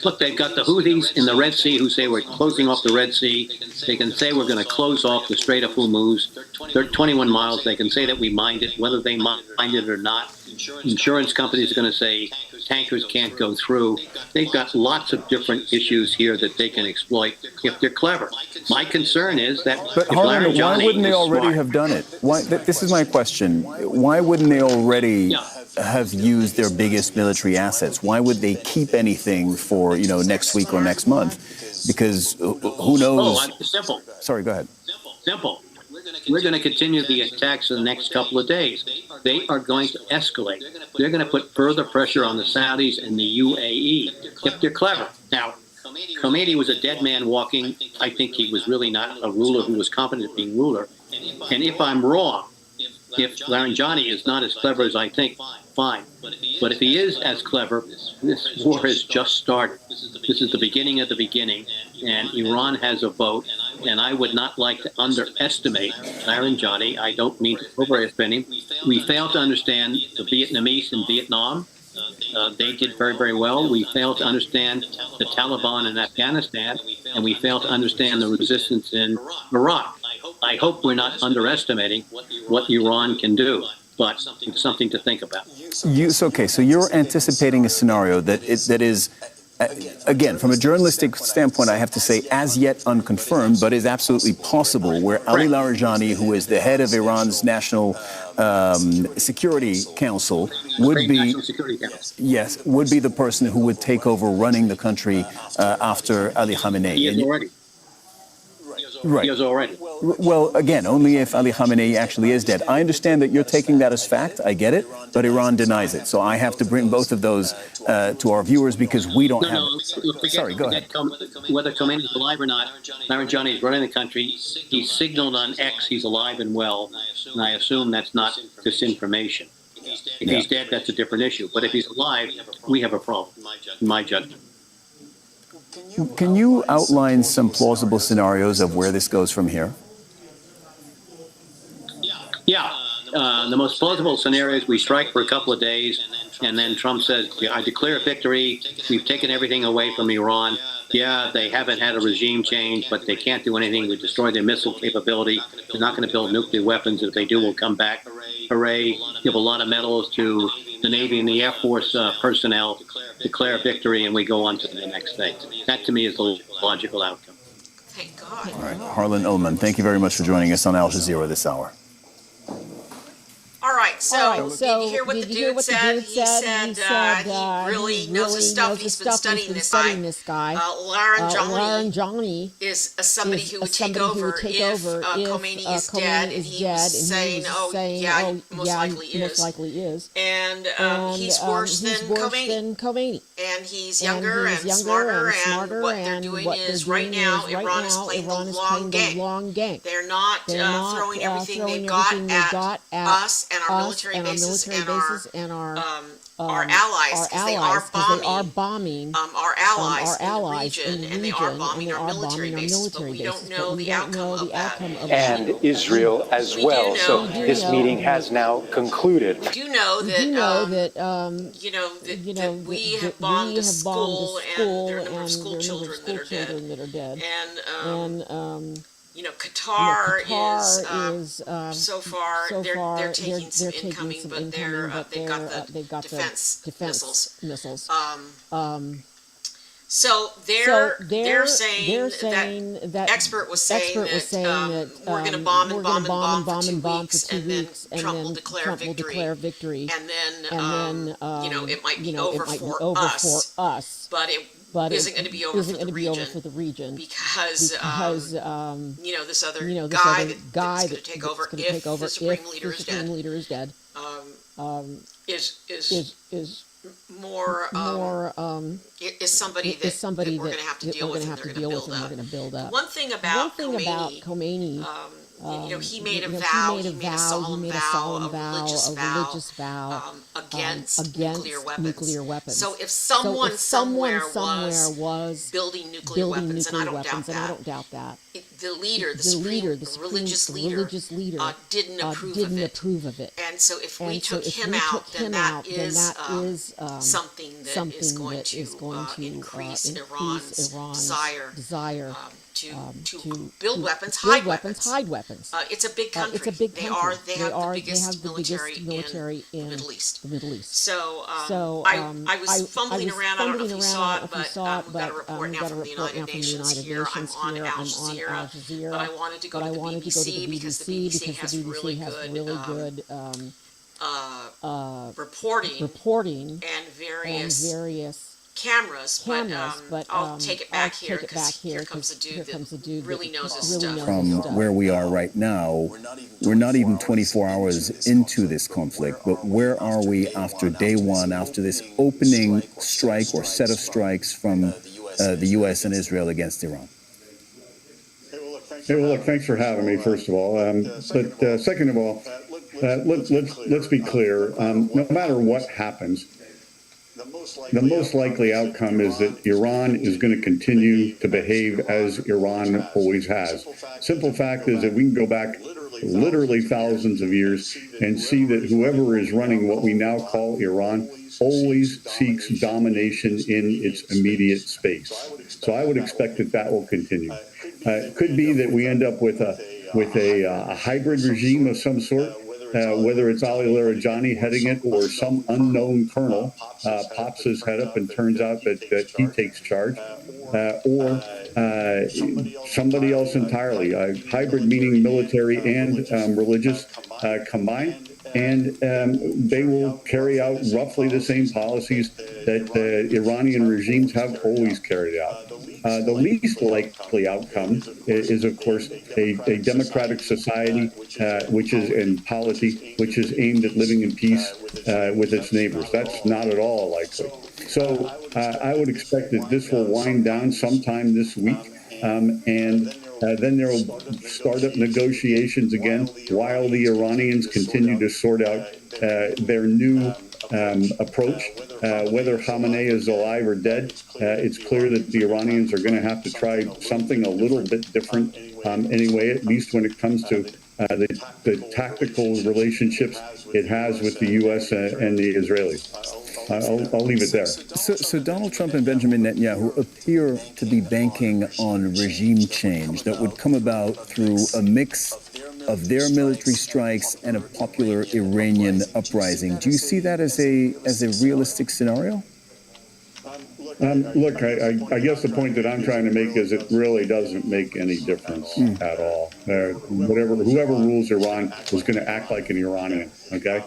Look, they've got the Houthis in the Red Sea who say we're closing off the Red Sea. They can say we're going to close off the Strait of Hormuz. They're 21 miles. They can say that we mined it, whether they mined it or not. Insurance companies are going to say tankers can't go through. They've got lots of different issues here that they can exploit if they're clever. My concern is that But Harlan, why wouldn't they already have done it? Why? This is my question. Why wouldn't they already have used their biggest military assets? Why would they keep anything for, next week or next month? Because who knows? Simple. Sorry, go ahead. Simple. We're going to continue the attacks in the next couple of days. They are going to escalate. They're going to put further pressure on the Saudis and the UAE if they're clever. Now, Khomeini was a dead man walking. I think he was really not a ruler who was competent at being ruler. And if I'm wrong, if Laranjani is not as clever as I think, fine. But if he is as clever, this war has just started. This is the beginning of the beginning, and Iran has a vote, and I would not like to underestimate Laranjani. I don't mean to overestimate him. We fail to understand the Vietnamese in Vietnam. They did very, very well. We fail to understand the Taliban in Afghanistan, and we fail to understand the resistance in Iraq. I hope we're not underestimating what Iran can do, but it's something to think about. So you're anticipating a scenario that is, again, from a journalistic standpoint, I have to say, as yet unconfirmed, but is absolutely possible, where Ali Larijani, who is the head of Iran's National Security Council, would be the person who would take over running the country after Ali Khamenei. He is already. Right. He is already. Well, again, only if Ali Khamenei actually is dead. I understand that you're taking that as fact. I get it, but Iran denies it. So I have to bring both of those to our viewers because we don't have. Sorry, go ahead. Whether Khomeini is alive or not, Laranjani is running the country. He signaled on X he's alive and well, and I assume that's not disinformation. If he's dead, that's a different issue. But if he's alive, we have a problem, in my judgment. Can you outline some plausible scenarios of where this goes from here? Yeah. The most plausible scenario is we strike for a couple of days, and then Trump says, I declare victory. We've taken everything away from Iran. Yeah, they haven't had a regime change, but they can't do anything. We destroy their missile capability. They're not going to build nuclear weapons. If they do, we'll come back. Hooray. Give a lot of medals to the Navy and the Air Force personnel, declare victory, and we go on to the next thing. That, to me, is the logical outcome. Thank God. All right. Harlan Ullman, thank you very much for joining us on Al Jazeera this hour. All right, so did you hear what the dude said? He said he really knows his stuff. He's been studying this guy. Laranjani is somebody who would take over if Khomeini is dead, and he was saying, most likely is. And he's worse than Khomeini. And he's younger and smarter, and what they're doing is, right now, Iran is playing the long game. They're not throwing everything they've got at us and our military bases and our allies, because they are bombing our allies in the region, and they are bombing our military bases, but we don't know the outcome of that. And Israel as well. So this meeting has now concluded. We do know that that we have bombed a school, and there are a number of school children that are dead. And Qatar is so far they're taking some incoming, but they've got the defense missiles. So they're saying that expert was saying that we're going to bomb for 2 weeks, and then Trump will declare victory, and then it might be over for us, but it isn't going to be over for the region because this other guy that's going to take over if the supreme leader is dead is more is somebody that we're going to have to deal with, and they're going to build up. One thing about Khomeini, he made a vow, he made a solemn vow, a religious vow against nuclear weapons. So if someone somewhere was building nuclear weapons, and I don't doubt that, the religious leader didn't approve of it. And so if we took him out, then that is something that is going to increase Iran's desire to build weapons, hide weapons. It's a big country. They have the biggest military in the Middle East. So I was fumbling around. I don't know if you saw it, but we've got a report now from the United Nations here. I'm on Al Jazeera, but I wanted to go to the BBC because the BBC has really good reporting and various cameras, but I'll take it back here because here comes a dude that really knows his stuff. From where we are right now, we're not even 24 hours into this conflict, but where are we after day one, after this opening strike or set of strikes from the U.S. and Israel against Iran? Hey, well, look, thanks for having me, first of all. But second of all, let's be clear. No matter what happens, the most likely outcome is that Iran is going to continue to behave as Iran always has. Simple fact is that we can go back literally thousands of years and see that whoever is running what we now call Iran always seeks domination in its immediate space. So I would expect that that will continue. It could be that we end up with a hybrid regime of some sort, whether it's Ali Larijani heading it or some unknown colonel pops his head up and turns out that he takes charge, or somebody else entirely. Hybrid meaning military and religious combined. And they will carry out roughly the same policies that the Iranian regimes have always carried out. The least likely outcome is, of course, a democratic society, which is in polity, which is aimed at living in peace with its neighbors. That's not at all likely. So I would expect that this will wind down sometime this week, and then there will start up negotiations again while the Iranians continue to sort out their new approach. Whether Khamenei is alive or dead, it's clear that the Iranians are going to have to try something a little bit different anyway, at least when it comes to the tactical relationships it has with the U.S. And the Israelis. I'll leave it there. So Donald Trump and Benjamin Netanyahu appear to be banking on regime change that would come about through a mix of their military strikes and a popular Iranian uprising. Do you see that as a realistic scenario? Look, I guess the point that I'm trying to make is it really doesn't make any difference at all. Whoever rules Iran is going to act like an Iranian, okay?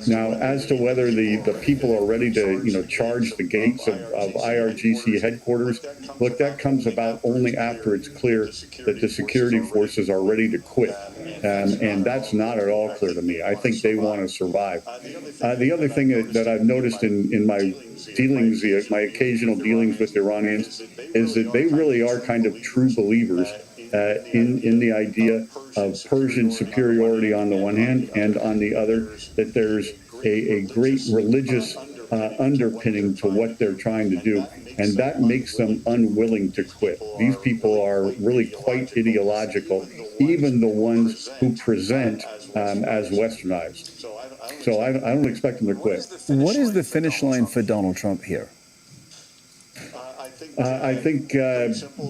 Now, as to whether the people are ready to, charge the gates of IRGC headquarters, look, that comes about only after it's clear that the security forces are ready to quit. And that's not at all clear to me. I think they want to survive. The other thing that I've noticed in my dealings, my occasional dealings with Iranians, is that they really are kind of true believers in the idea of Persian superiority on the one hand, and on the other, that there's a great religious underpinning to what they're trying to do, and that makes them unwilling to quit. These people are really quite ideological, even the ones who present as westernized. So I don't expect them to quit. What is the finish line for Donald Trump here? I think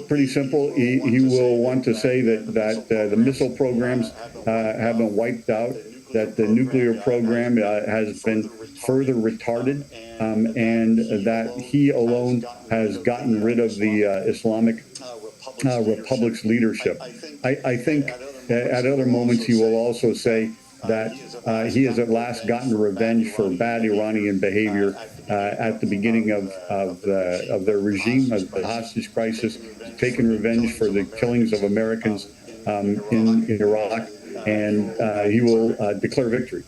pretty simple. He will want to say that the missile programs have been wiped out, that the nuclear program has been further retarded, and that he alone has gotten rid of the Islamic Republic's leadership. I think at other moments he will also say that he has at last gotten revenge for bad Iranian behavior at the beginning of their regime, of the hostage crisis, taken revenge for the killings of Americans in Iraq, and he will declare victory.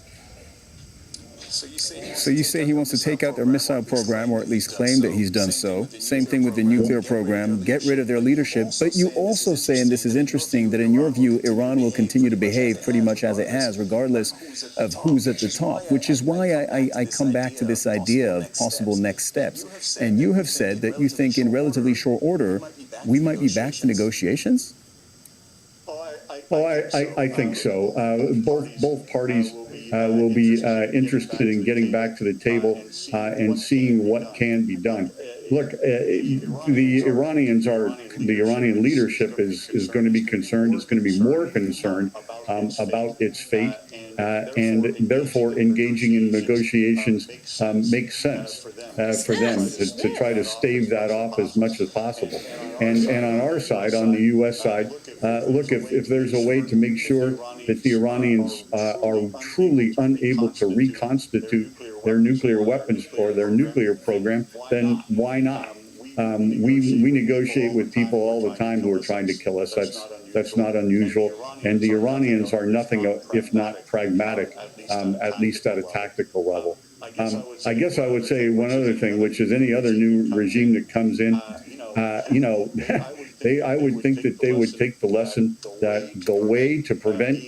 So you say he wants to take out their missile program, or at least claim that he's done so. Same thing with the nuclear program, get rid of their leadership. But you also say, and this is interesting, that in your view, Iran will continue to behave pretty much as it has, regardless of who's at the top, which is why I come back to this idea of possible next steps. And you have said that you think in relatively short order, we might be back to negotiations? Oh, I think so. Both parties will be interested in getting back to the table and seeing what can be done. Look, the Iranian leadership is going to be concerned. It's going to be more concerned about its fate, and therefore engaging in negotiations makes sense for them to try to stave that off as much as possible. And on our side, on the U.S. side, look, if there's a way to make sure that the Iranians are truly unable to reconstitute their nuclear weapons or their nuclear program, then why not? We negotiate with people all the time who are trying to kill us. That's not unusual. And the Iranians are nothing if not pragmatic, at least at a tactical level. I guess I would say one other thing, which is any other new regime that comes in, I would think that they would take the lesson that the way to prevent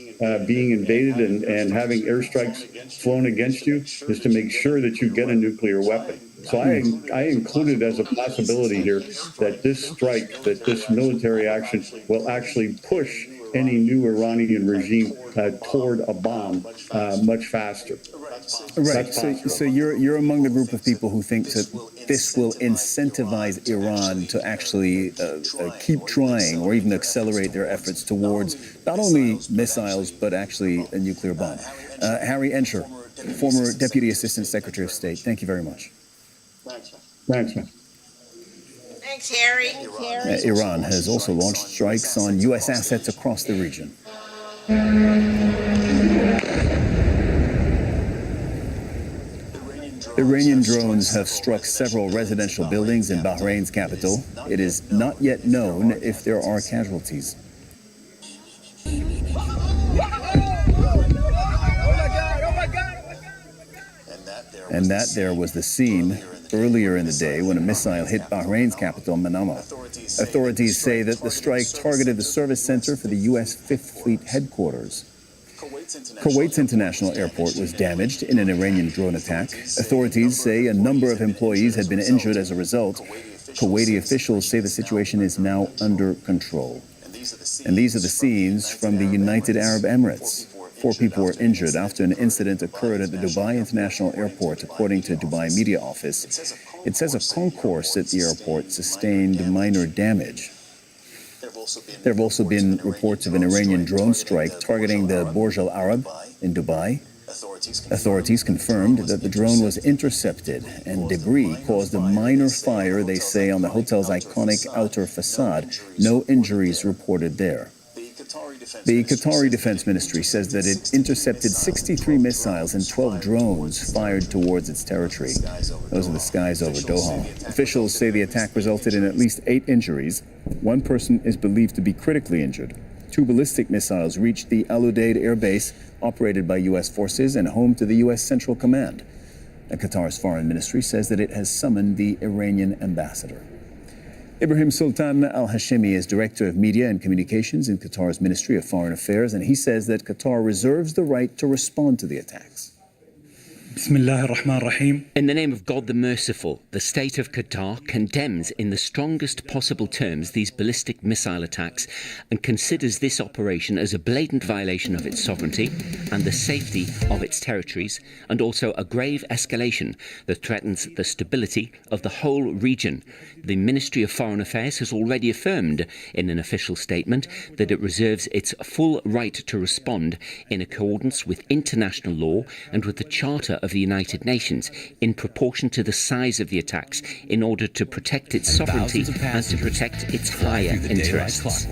being invaded and having airstrikes flown against you is to make sure that you get a nuclear weapon. So I included as a possibility here that this strike, that this military action will actually push any new Iranian regime toward a bomb much faster. Right. So you're among the group of people who think that this will incentivize Iran to actually keep trying or even accelerate their efforts towards not only missiles but actually a nuclear bomb. Harry Ensher, former Deputy Assistant Secretary of State, thank you very much. Thanks, man. Thanks, Harry. Iran has also launched strikes on U.S. assets across the region. Iranian drones have struck several residential buildings in Bahrain's capital. It is not yet known if there are casualties. And that there was the scene earlier in the day when a missile hit Bahrain's capital, Manama. Authorities say that the strike targeted the service center for the U.S. Fifth Fleet headquarters. Kuwait's international airport was damaged in an Iranian drone attack. Authorities say a number of employees had been injured as a result. Kuwaiti officials say the situation is now under control. And these are the scenes from the United Arab Emirates. 4 people were injured after an incident occurred at the Dubai International Airport, according to Dubai Media Office. It says a concourse at the airport sustained minor damage. There have also been reports of an Iranian drone strike targeting the Burj Al Arab in Dubai. Authorities confirmed that the drone was intercepted and debris caused a minor fire, they say, on the hotel's iconic outer facade. No injuries reported there. The Qatari Defense Ministry says that it intercepted 63 missiles and 12 drones fired towards its territory. Those are the skies over Doha. Officials say the attack resulted in at least 8 injuries. 1 person is believed to be critically injured. 2 ballistic missiles reached the Al Udeid air base, operated by U.S. forces and home to the U.S. Central Command. Qatar's foreign ministry says that it has summoned the Iranian ambassador. Ibrahim Sultan Al-Hashimi is Director of Media and Communications in Qatar's Ministry of Foreign Affairs, and he says that Qatar reserves the right to respond to the attacks. In the name of God the Merciful, the state of Qatar condemns in the strongest possible terms these ballistic missile attacks and considers this operation as a blatant violation of its sovereignty and the safety of its territories, and also a grave escalation that threatens the stability of the whole region. The Ministry of Foreign Affairs has already affirmed in an official statement that it reserves its full right to respond in accordance with international law and with the Charter of the United Nations in proportion to the size of the attacks in order to protect its sovereignty and to protect its higher interests.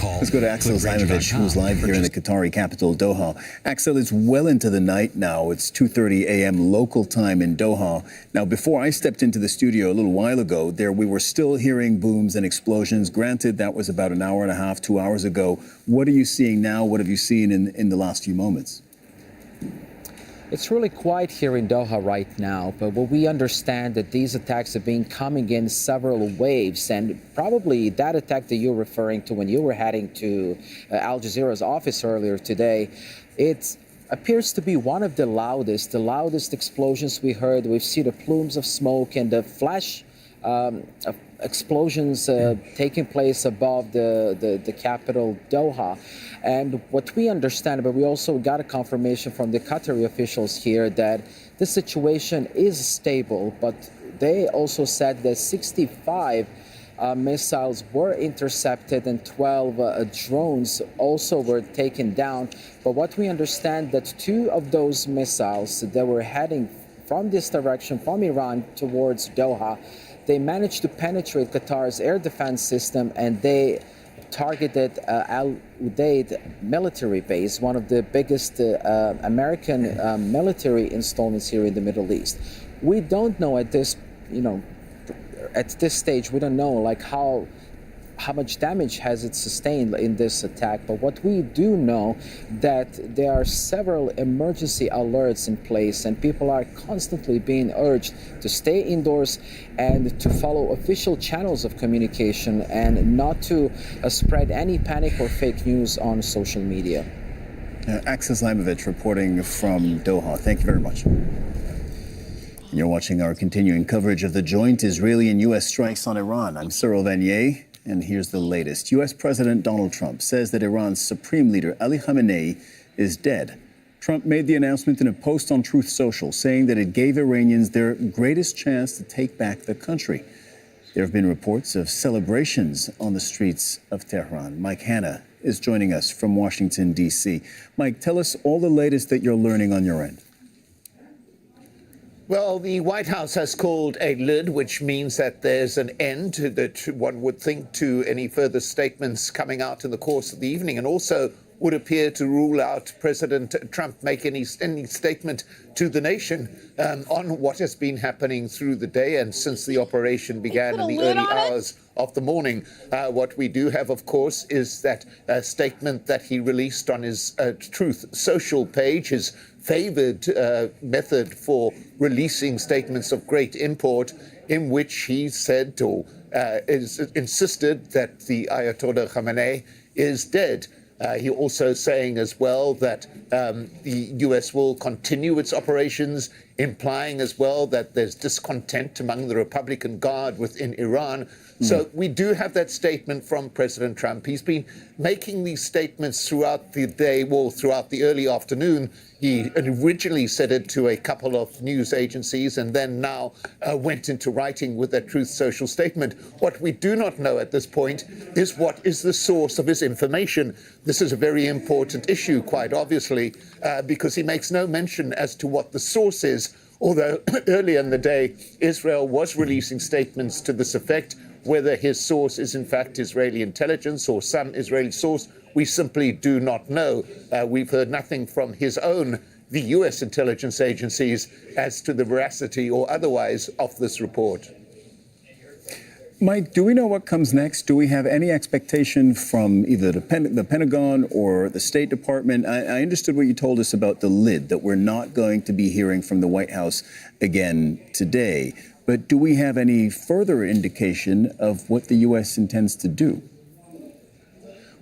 Let's go to Axel Zaimovic, who's live here in the Qatari capital, Doha. Axel, it's well into the night now. It's 2:30 a.m. local time in Doha. Now, before I stepped into the studio a little while ago, we were still hearing booms and explosions. Granted, that was about an hour and a half, 2 hours ago. What are you seeing now? What have you seen in the last few moments? It's really quiet here in Doha right now, but what we understand that these attacks have been coming in several waves, and probably that attack that you're referring to when you were heading to Al Jazeera's office earlier today, it appears to be one of the loudest explosions we heard. We've seen the plumes of smoke and the flash explosions taking place above the capital, Doha. And what we understand, but we also got a confirmation from the Qatari officials here that the situation is stable, but they also said that 65 missiles were intercepted and 12 drones also were taken down. But what we understand that 2 of those missiles that were heading from this direction, from Iran towards Doha, they managed to penetrate Qatar's air defense system, and they targeted Al Udeid military base, one of the biggest American military installments here in the Middle East. We don't know at this stage, we don't know like how how much damage has it sustained in this attack. But what we do know that there are several emergency alerts in place, and people are constantly being urged to stay indoors and to follow official channels of communication and not to spread any panic or fake news on social media. Axel Imovich reporting from Doha. Thank you very much. You're watching our continuing coverage of the joint Israeli and U.S. strikes on Iran. I'm Cyril Vanier, and here's the latest. U.S. President Donald Trump says that Iran's supreme leader, Ali Khamenei, is dead. Trump made the announcement in a post on Truth Social, saying that it gave Iranians their greatest chance to take back the country. There have been reports of celebrations on the streets of Tehran. Mike Hanna is joining us from Washington, D.C. Mike, tell us all the latest that you're learning on your end. Well, the White House has called a lid, which means that there's an end that one would think to any further statements coming out in the course of the evening, and also would appear to rule out President Trump make any statement to the nation on what has been happening through the day and since the operation began in the early hours of the morning. What we do have, of course, is that statement that he released on his Truth Social page, his favored method for releasing statements of great import, in which he said or insisted that the Ayatollah Khamenei is dead. He also saying as well that the U.S. will continue its operations, implying as well that there's discontent among the Republican Guard within Iran. So we do have that statement from President Trump. He's been making these statements throughout the day, well, throughout the early afternoon. He originally said it to a couple of news agencies and then now went into writing with that Truth Social statement. What we do not know at this point is what is the source of his information. This is a very important issue, quite obviously, because he makes no mention as to what the source is, although earlier in the day, Israel was releasing statements to this effect. Whether his source is in fact Israeli intelligence or some Israeli source, we simply do not know. We've heard nothing from his own, the U.S. intelligence agencies, as to the veracity or otherwise of this report. Mike, do we know what comes next? Do we have any expectation from either the Pentagon or the State Department? I understood what you told us about the lid, that we're not going to be hearing from the White House again today. But do we have any further indication of what the U.S. intends to do?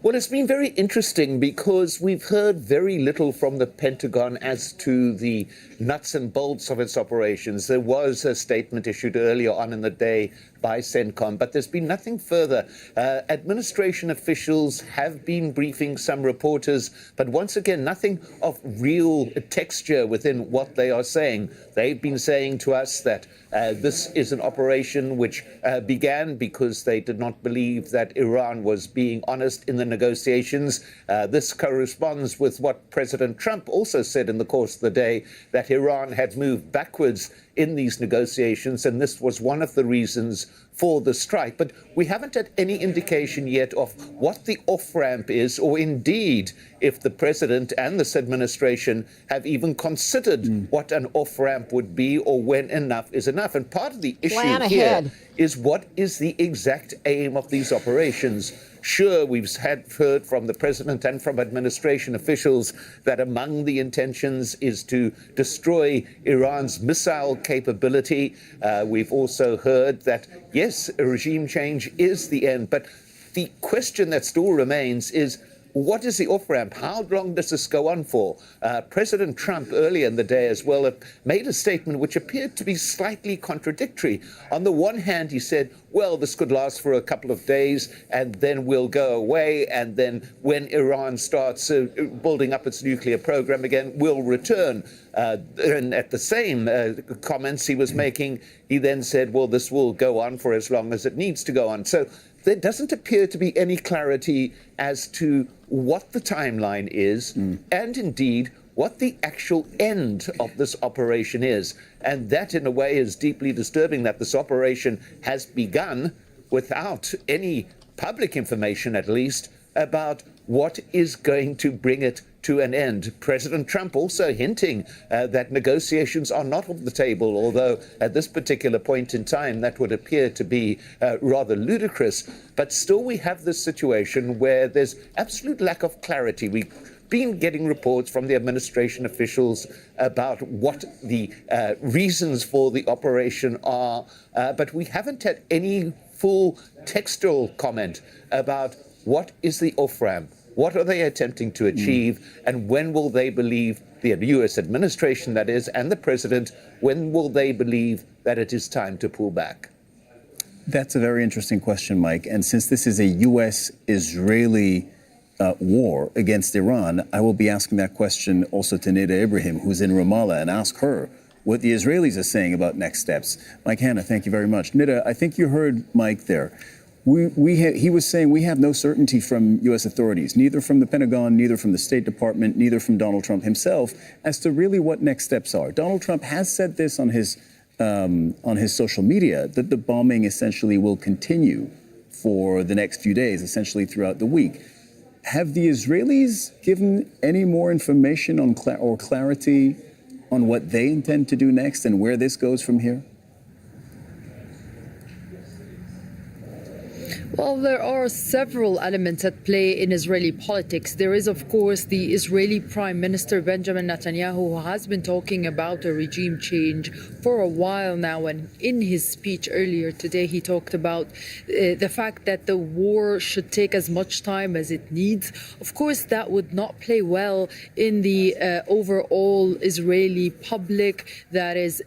Well, it's been very interesting because we've heard very little from the Pentagon as to the nuts and bolts of its operations. There was a statement issued earlier on in the day by CENTCOM, but there's been nothing further. Administration officials have been briefing some reporters, but once again, nothing of real texture within what they are saying. They've been saying to us that this is an operation which began because they did not believe that Iran was being honest in the negotiations. This corresponds with what President Trump also said in the course of the day, that Iran had moved backwards in these negotiations, and this was one of the reasons for the strike. But we haven't had any indication yet of what the off-ramp is, or indeed if the president and this administration have even considered what an off-ramp would be or when enough is enough. And part of the issue here is what is the exact aim of these operations. Sure, we've heard from the president and from administration officials that among the intentions is to destroy Iran's missile capability. We've also heard that, yes, a regime change is the end. But the question that still remains is, what is the off-ramp? How long does this go on for? President Trump earlier in the day as well made a statement which appeared to be slightly contradictory. On the one hand, he said, well, this could last for a couple of days and then we'll go away. And then when Iran starts building up its nuclear program again, we'll return. And at the same comments he was making, he then said, well, this will go on for as long as it needs to go on. So there doesn't appear to be any clarity as to what the timeline is and indeed what the actual end of this operation is. And that, in a way, is deeply disturbing, that this operation has begun without any public information, at least, about what is going to bring it to an end. President Trump also hinting that negotiations are not off the table, although at this particular point in time that would appear to be rather ludicrous. But still we have this situation where there's absolute lack of clarity. We've been getting reports from the administration officials about what the reasons for the operation are, but we haven't had any full textual comment about what is the off-ramp. What are they attempting to achieve, and when will they believe, the U.S. administration that is, and the president, when will they believe that it is time to pull back? That's a very interesting question, Mike. And since this is a U.S.-Israeli war against Iran, I will be asking that question also to Nida Ibrahim, who's in Ramallah, and ask her what the Israelis are saying about next steps. Mike Hanna, thank you very much. Nida, I think you heard Mike there. He was saying we have no certainty from U.S. authorities, neither from the Pentagon, neither from the State Department, neither from Donald Trump himself, as to really what next steps are. Donald Trump has said this on his social media, that the bombing essentially will continue for the next few days, essentially throughout the week. Have the Israelis given any more information on or clarity on what they intend to do next and where this goes from here? Well, there are several elements at play in Israeli politics. There is, of course, the Israeli Prime Minister Benjamin Netanyahu, who has been talking about a regime change for a while now. And in his speech earlier today, he talked about the fact that the war should take as much time as it needs. Of course, that would not play well in the overall Israeli public. That is...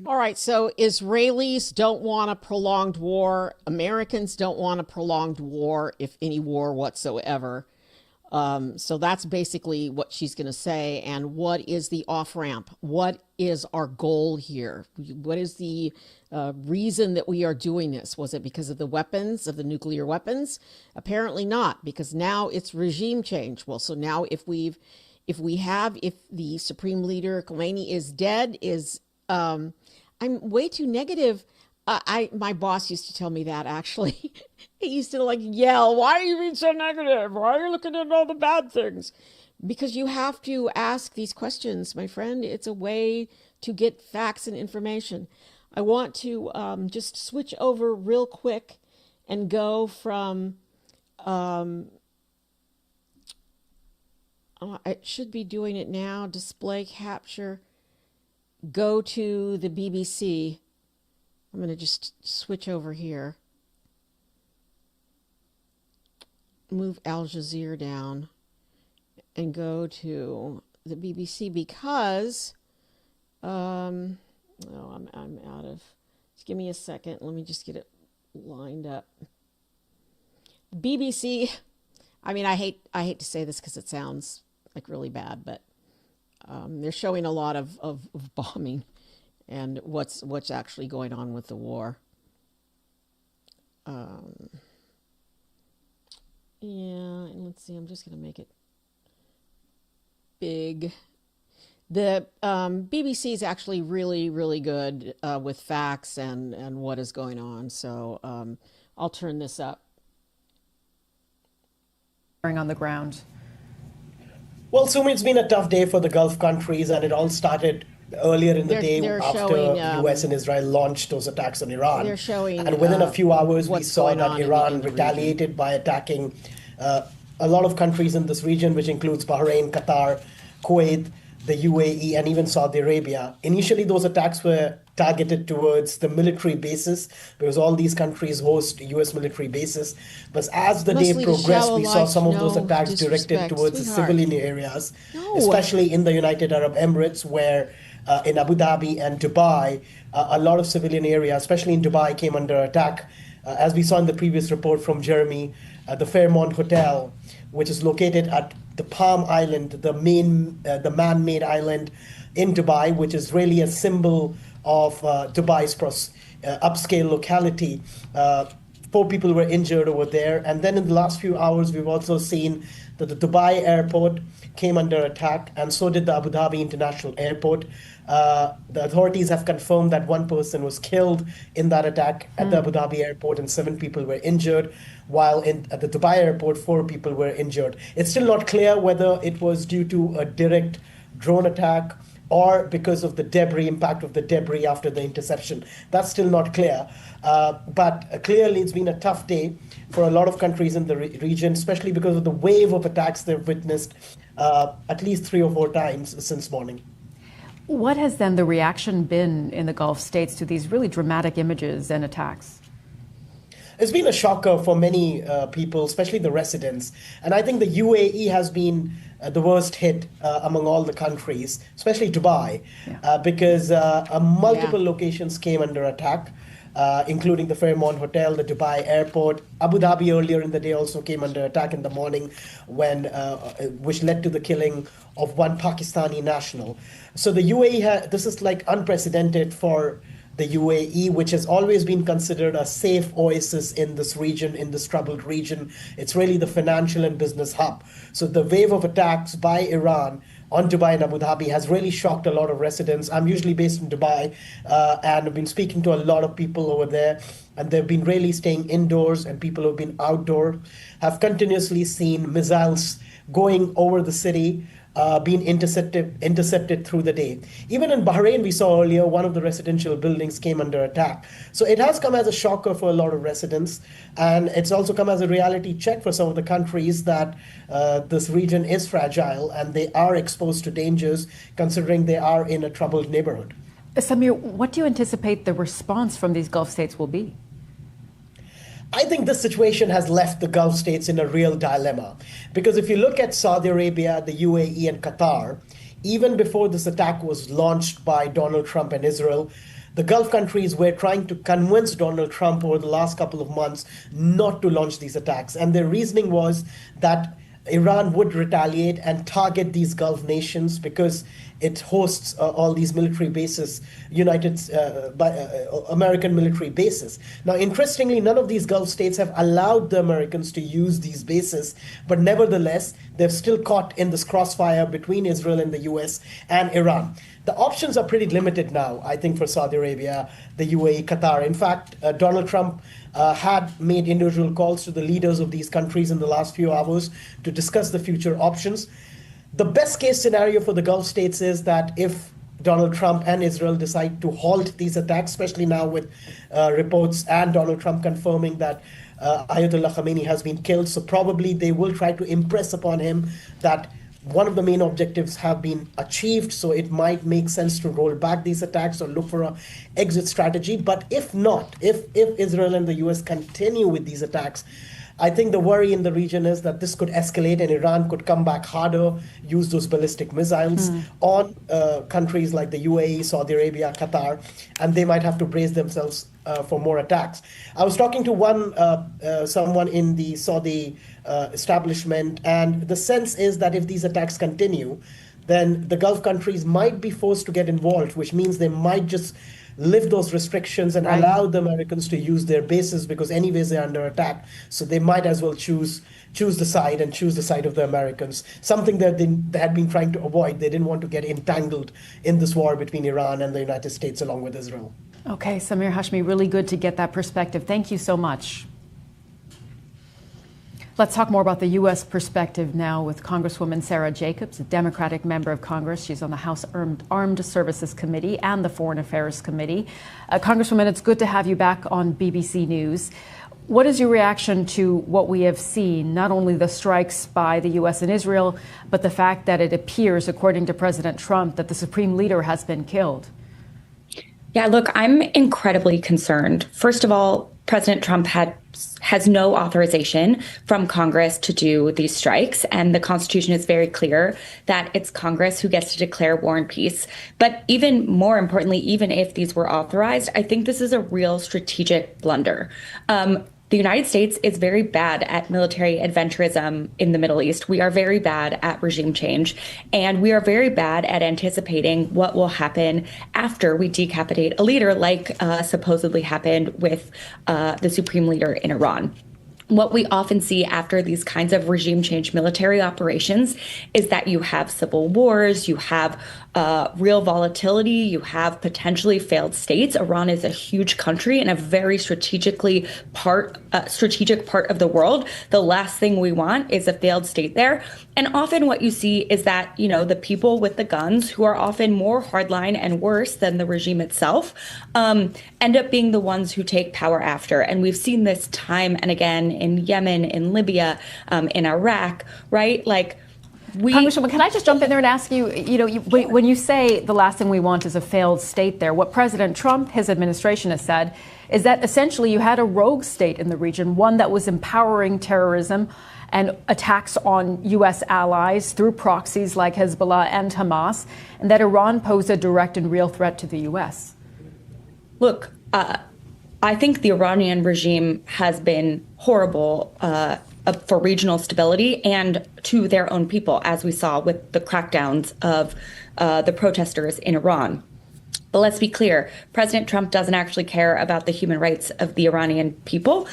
All right, so Israelis don't want a prolonged war. Americans don't want a prolonged war, if any war whatsoever. So that's basically what she's going to say. And what is the off-ramp? What is our goal here? What is the reason that we are doing this? Was it because of the weapons, of the nuclear weapons? Apparently not, because now it's regime change. Well, so now if the Supreme Leader Khomeini is dead, I'm way too negative. My boss used to tell me that, actually. He used to yell, "Why are you being so negative? Why are you looking at all the bad things?" Because you have to ask these questions, my friend. It's a way to get facts and information. I want to just switch over real quick and go from, I should be doing it now, display capture. Go to the BBC. I'm going to just switch over here. Move Al Jazeera down and go to the BBC because I'm out of. Just give me a second. Let me just get it lined up. BBC. I mean, I hate to say this because it sounds like really bad, but they're showing a lot of bombing and what's actually going on with the war. Yeah, and let's see, I'm just going to make it big. The BBC is actually really, really good with facts and what is going on. So I'll turn this up. On the ground. Well, Sumi, it's been a tough day for the Gulf countries, and it all started earlier in the day after U.S. and Israel launched those attacks on Iran. They're showing, and within a few hours, we saw that Iran retaliated by attacking a lot of countries in this region, which includes Bahrain, Qatar, Kuwait, the UAE, and even Saudi Arabia. Initially, those attacks were targeted towards the military bases because all these countries host U.S. military bases. But as the day progressed, we saw some of those attacks directed towards the civilian areas, especially in the United Arab Emirates, where in Abu Dhabi and Dubai, a lot of civilian areas, especially in Dubai, came under attack. As we saw in the previous report from Jeremy, the Fairmont Hotel, which is located at the Palm Island, the man-made island in Dubai, which is really a symbol of Dubai's upscale locality. 4 people were injured over there. And then in the last few hours, we've also seen that the Dubai airport came under attack, and so did the Abu Dhabi International Airport. The authorities have confirmed that 1 person was killed in that attack at the Abu Dhabi airport and 7 people were injured, while at the Dubai airport, 4 people were injured. It's still not clear whether it was due to a direct drone attack or because of the impact of the debris after the interception. That's still not clear. But clearly it's been a tough day for a lot of countries in the region, especially because of the wave of attacks they've witnessed at least 3 or 4 times since morning. What has then the reaction been in the Gulf states to these really dramatic images and attacks? It's been a shocker for many people, especially the residents. And I think the UAE has been the worst hit among all the countries, especially Dubai, because multiple locations came under attack, including the Fairmont Hotel, the Dubai airport. Abu Dhabi earlier in the day also came under attack in the morning, which led to the killing of 1 Pakistani national. So the UAE, this is like unprecedented for the UAE, which has always been considered a safe oasis in this region, in this troubled region. It's really the financial and business hub. So the wave of attacks by Iran on Dubai and Abu Dhabi has really shocked a lot of residents. I'm usually based in Dubai, and I've been speaking to a lot of people over there, and they've been really staying indoors, and people who've been outdoors have continuously seen missiles going over the city, being intercepted through the day. Even in Bahrain, we saw earlier, one of the residential buildings came under attack. So it has come as a shocker for a lot of residents, and it's also come as a reality check for some of the countries that this region is fragile and they are exposed to dangers, considering they are in a troubled neighborhood. Samir, what do you anticipate the response from these Gulf states will be? I think this situation has left the Gulf states in a real dilemma. Because if you look at Saudi Arabia, the UAE, and Qatar, even before this attack was launched by Donald Trump and Israel, the Gulf countries were trying to convince Donald Trump over the last couple of months not to launch these attacks. And their reasoning was that Iran would retaliate and target these Gulf nations because it hosts all these military bases, American military bases. Now, interestingly, none of these Gulf states have allowed the Americans to use these bases, but nevertheless, they're still caught in this crossfire between Israel and the US and Iran. The options are pretty limited now, I think, for Saudi Arabia, the UAE, Qatar. In fact, Donald Trump had made individual calls to the leaders of these countries in the last few hours to discuss the future options. The best case scenario for the Gulf states is that if Donald Trump and Israel decide to halt these attacks, especially now with reports and Donald Trump confirming that Ayatollah Khamenei has been killed, so probably they will try to impress upon him that one of the main objectives have been achieved, so it might make sense to roll back these attacks or look for an exit strategy. But if not, if Israel and the US continue with these attacks, I think the worry in the region is that this could escalate and Iran could come back harder, use those ballistic missiles on countries like the UAE, Saudi Arabia, Qatar, and they might have to brace themselves for more attacks. I was talking to someone in the Saudi establishment, and the sense is that if these attacks continue, then the Gulf countries might be forced to get involved, which means they might just lift those restrictions and allow the Americans to use their bases, because anyways they're under attack. So they might as well choose the side of the Americans, something that they had been trying to avoid. They didn't want to get entangled in this war between Iran and the United States along with Israel. Okay, Samir Hashmi, really good to get that perspective. Thank you so much. Let's talk more about the U.S. perspective now with Congresswoman Sarah Jacobs, a Democratic member of Congress. She's on the House Armed Services Committee and the Foreign Affairs Committee. Congresswoman, it's good to have you back on BBC News. What is your reaction to what we have seen, not only the strikes by the U.S. and Israel, but the fact that it appears, according to President Trump, that the Supreme Leader has been killed? Yeah, look, I'm incredibly concerned. First of all, President Trump has no authorization from Congress to do these strikes, and the Constitution is very clear that it's Congress who gets to declare war and peace. But even more importantly, even if these were authorized, I think this is a real strategic blunder. the United States is very bad at military adventurism in the Middle East. We are very bad at regime change, and we are very bad at anticipating what will happen after we decapitate a leader, like supposedly happened with the supreme leader in Iran. What we often see after these kinds of regime change military operations is that you have civil wars, you have real volatility, you have potentially failed states. Iran is a huge country and a very strategic part of the world. The last thing we want is a failed state there. And often what you see is that, the people with the guns, who are often more hardline and worse than the regime itself, end up being the ones who take power after. And we've seen this time and again in Yemen, in Libya, in Iraq, right? Congresswoman, can I just jump in there and ask you, when you say the last thing we want is a failed state there, what President Trump, his administration has said is that essentially you had a rogue state in the region, one that was empowering terrorism and attacks on U.S. allies through proxies like Hezbollah and Hamas, and that Iran posed a direct and real threat to the U.S. Look, I think the Iranian regime has been horrible for regional stability and to their own people, as we saw with the crackdowns of the protesters in Iran. But let's be clear, President Trump doesn't actually care about the human rights of the Iranian people.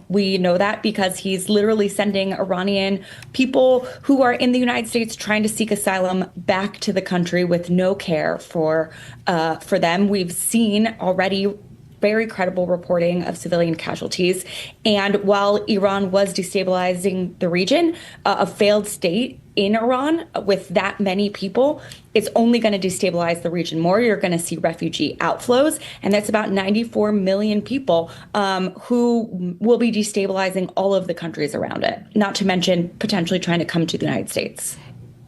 We know that because he's literally sending Iranian people who are in the United States trying to seek asylum back to the country with no care for them. We've seen already very credible reporting of civilian casualties. And while Iran was destabilizing the region, a failed state in Iran with that many people is only going to destabilize the region more. You're going to see refugee outflows, and that's about 94 million people who will be destabilizing all of the countries around it, not to mention potentially trying to come to the United States.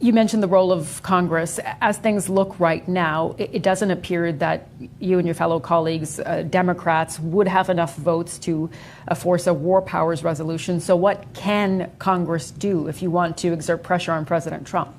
You mentioned the role of Congress. As things look right now, it doesn't appear that you and your fellow colleagues, Democrats, would have enough votes to force a war powers resolution. So what can Congress do if you want to exert pressure on President Trump?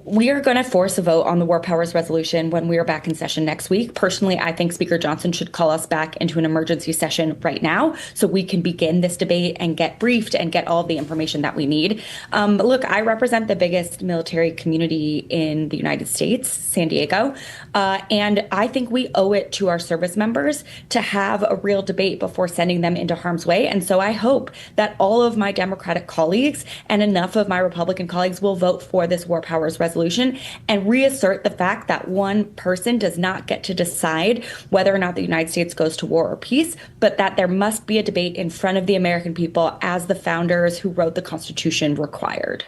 We are going to force a vote on the war powers resolution when we are back in session next week. Personally, I think Speaker Johnson should call us back into an emergency session right now so we can begin this debate and get briefed and get all of the information that we need. Look, I represent the biggest military community in the United States, San Diego, and I think we owe it to our service members to have a real debate before sending them into harm's way. And so I hope that all of my Democratic colleagues and enough of my Republican colleagues will vote for this war powers resolution and reassert the fact that one person does not get to decide whether or not the United States goes to war or peace, but that there must be a debate in front of the American people as the founders who wrote the Constitution required.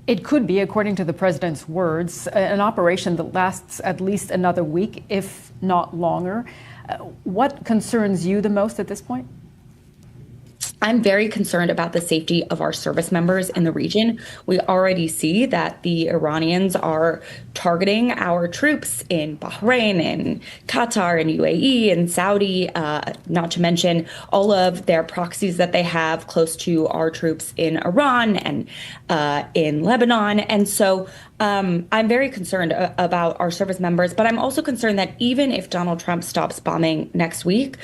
It could be, according to the president's words, an operation that lasts at least another week, if not longer. What concerns you the most at this point? I'm very concerned about the safety of our service members in the region. We already see that the Iranians are targeting our troops in Bahrain and Qatar and UAE and Saudi, not to mention all of their proxies that they have close to our troops in Iran and in Lebanon. And so I'm very concerned about our service members, but I'm also concerned that even if Donald Trump stops bombing next week,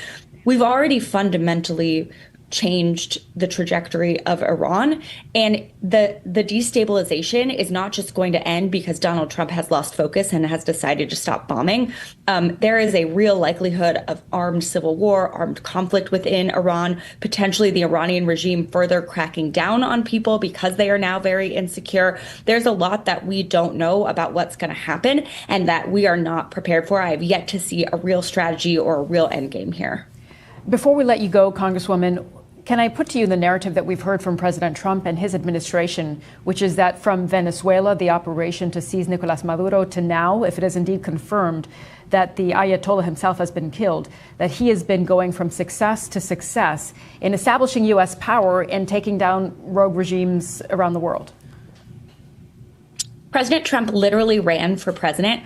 we've already fundamentally changed the trajectory of Iran. And the destabilization is not just going to end because Donald Trump has lost focus and has decided to stop bombing. There is a real likelihood of armed civil war, armed conflict within Iran, potentially the Iranian regime further cracking down on people because they are now very insecure. There's a lot that we don't know about what's going to happen and that we are not prepared for. I have yet to see a real strategy or a real end game here. Before we let you go, Congresswoman, can I put to you the narrative that we've heard from President Trump and his administration, which is that from Venezuela, the operation to seize Nicolas Maduro, to now, if it is indeed confirmed that the Ayatollah himself has been killed, that he has been going from success to success in establishing U.S. power and taking down rogue regimes around the world? President Trump literally ran for president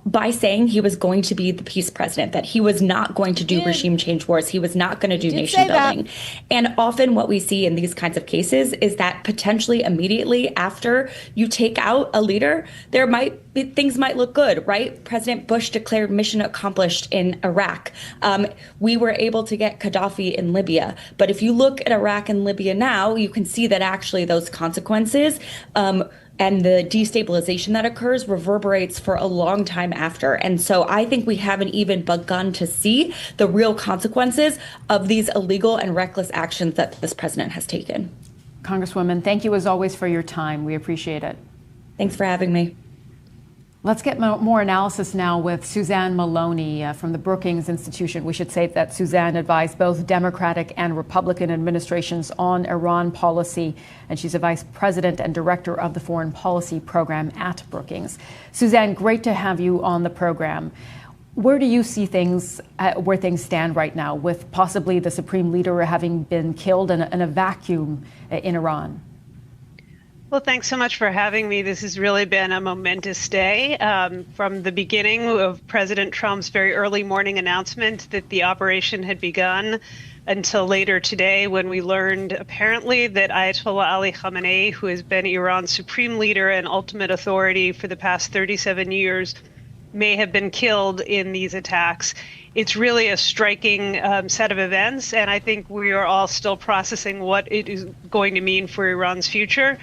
by saying he was going to be the peace president, that he was not going to do regime change wars, he was not going to do nation building. And often what we see in these kinds of cases is that potentially immediately after you take out a leader, there might be things might look good, right? President Bush declared mission accomplished in Iraq. We were able to get Gaddafi in Libya. But if you look at Iraq and Libya now, you can see that actually those consequences and the destabilization that occurs reverberates for a long time after. And so I think we haven't even begun to see the real consequences of these illegal and reckless actions that this president has taken. Congresswoman, thank you as always for your time. We appreciate it. Thanks for having me. Let's get more analysis now with Suzanne Maloney from the Brookings Institution. We should say that Suzanne advised both Democratic and Republican administrations on Iran policy, and she's a vice president and director of the foreign policy program at Brookings. Suzanne, great to have you on the program. Where do you see things, where things stand right now, with possibly the supreme leader having been killed and a vacuum in Iran? Well, thanks so much for having me. This has really been a momentous day. From the beginning of President Trump's very early morning announcement that the operation had begun until later today when we learned apparently that Ayatollah Ali Khamenei, who has been Iran's supreme leader and ultimate authority for the past 37 years, may have been killed in these attacks. It's really a striking set of events, and I think we are all still processing what it is going to mean for Iran's future.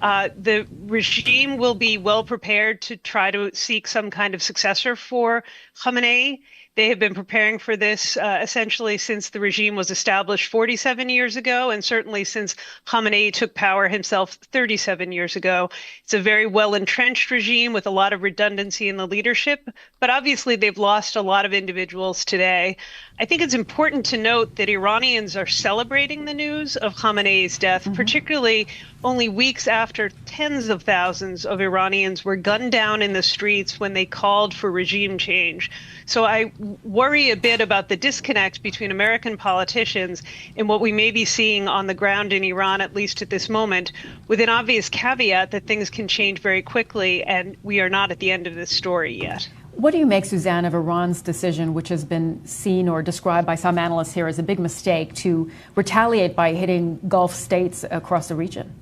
The regime will be well prepared to try to seek some kind of successor for Khamenei. They have been preparing for this essentially since the regime was established 47 years ago, and certainly since Khamenei took power himself 37 years ago. It's a very well-entrenched regime with a lot of redundancy in the leadership, but obviously they've lost a lot of individuals today. I think it's important to note that Iranians are celebrating the news of Khamenei's death, particularly only weeks after tens of thousands of Iranians were gunned down in the streets when they called for regime change. So I worry a bit about the disconnect between American politicians and what we may be seeing on the ground in Iran, at least at this moment, with an obvious caveat that things can change very quickly, and we are not at the end of this story yet. What do you make, Suzanne, of Iran's decision, which has been seen or described by some analysts here as a big mistake, to retaliate by hitting Gulf states across the region?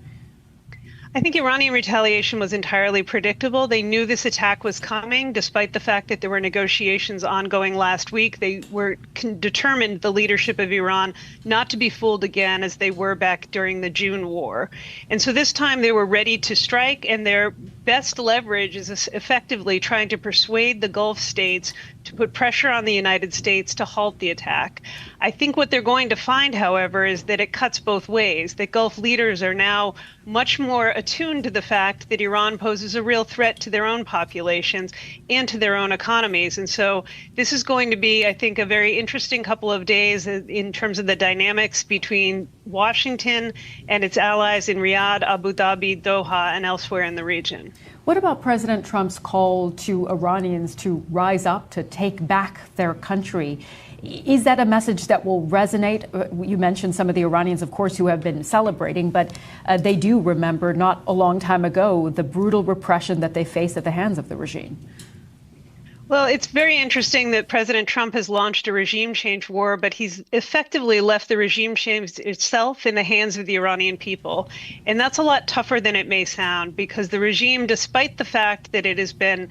I think Iranian retaliation was entirely predictable. They knew this attack was coming, despite the fact that there were negotiations ongoing last week. They were determined, the leadership of Iran, not to be fooled again as they were back during the June war. And so this time they were ready to strike, and their best leverage is effectively trying to persuade the Gulf states to put pressure on the United States to halt the attack. I think what they're going to find, however, is that it cuts both ways, that Gulf leaders are now much more attuned to the fact that Iran poses a real threat to their own populations and to their own economies. And so this is going to be, I think, a very interesting couple of days in terms of the dynamics between Washington and its allies in Riyadh, Abu Dhabi, Doha, and elsewhere in the region. What about President Trump's call to Iranians to rise up, to take back their country? Is that a message that will resonate? You mentioned some of the Iranians, of course, who have been celebrating, but they do remember not a long time ago the brutal repression that they faced at the hands of the regime. Well, it's very interesting that President Trump has launched a regime change war, but he's effectively left the regime change itself in the hands of the Iranian people. And that's a lot tougher than it may sound, because the regime, despite the fact that it has been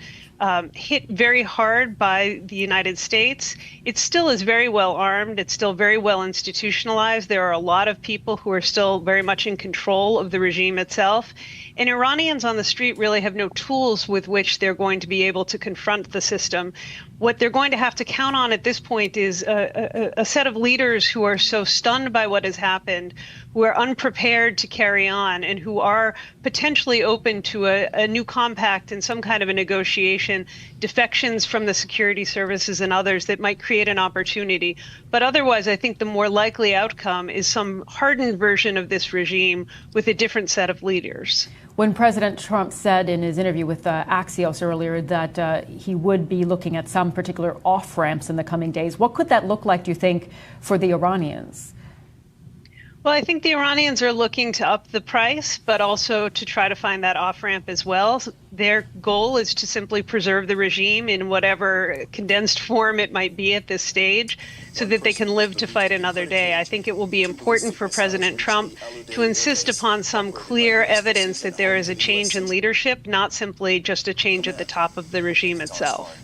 hit very hard by the United States, it still is very well armed. It's still very well institutionalized. There are a lot of people who are still very much in control of the regime itself. And Iranians on the street really have no tools with which they're going to be able to confront the system. What they're going to have to count on at this point is a set of leaders who are so stunned by what has happened, who are unprepared to carry on, and who are potentially open to a new compact and some kind of a negotiation, defections from the security services and others that might create an opportunity. But otherwise, I think the more likely outcome is some hardened version of this regime with a different set of leaders. When President Trump said in his interview with Axios earlier that he would be looking at some particular off-ramps in the coming days, what could that look like, do you think, for the Iranians? Well, I think the Iranians are looking to up the price, but also to try to find that off-ramp as well. their goal is to simply preserve the regime in whatever condensed form it might be at this stage, so that they can live to fight another day. I think it will be important for President Trump to insist upon some clear evidence that there is a change in leadership, not simply just a change at the top of the regime itself.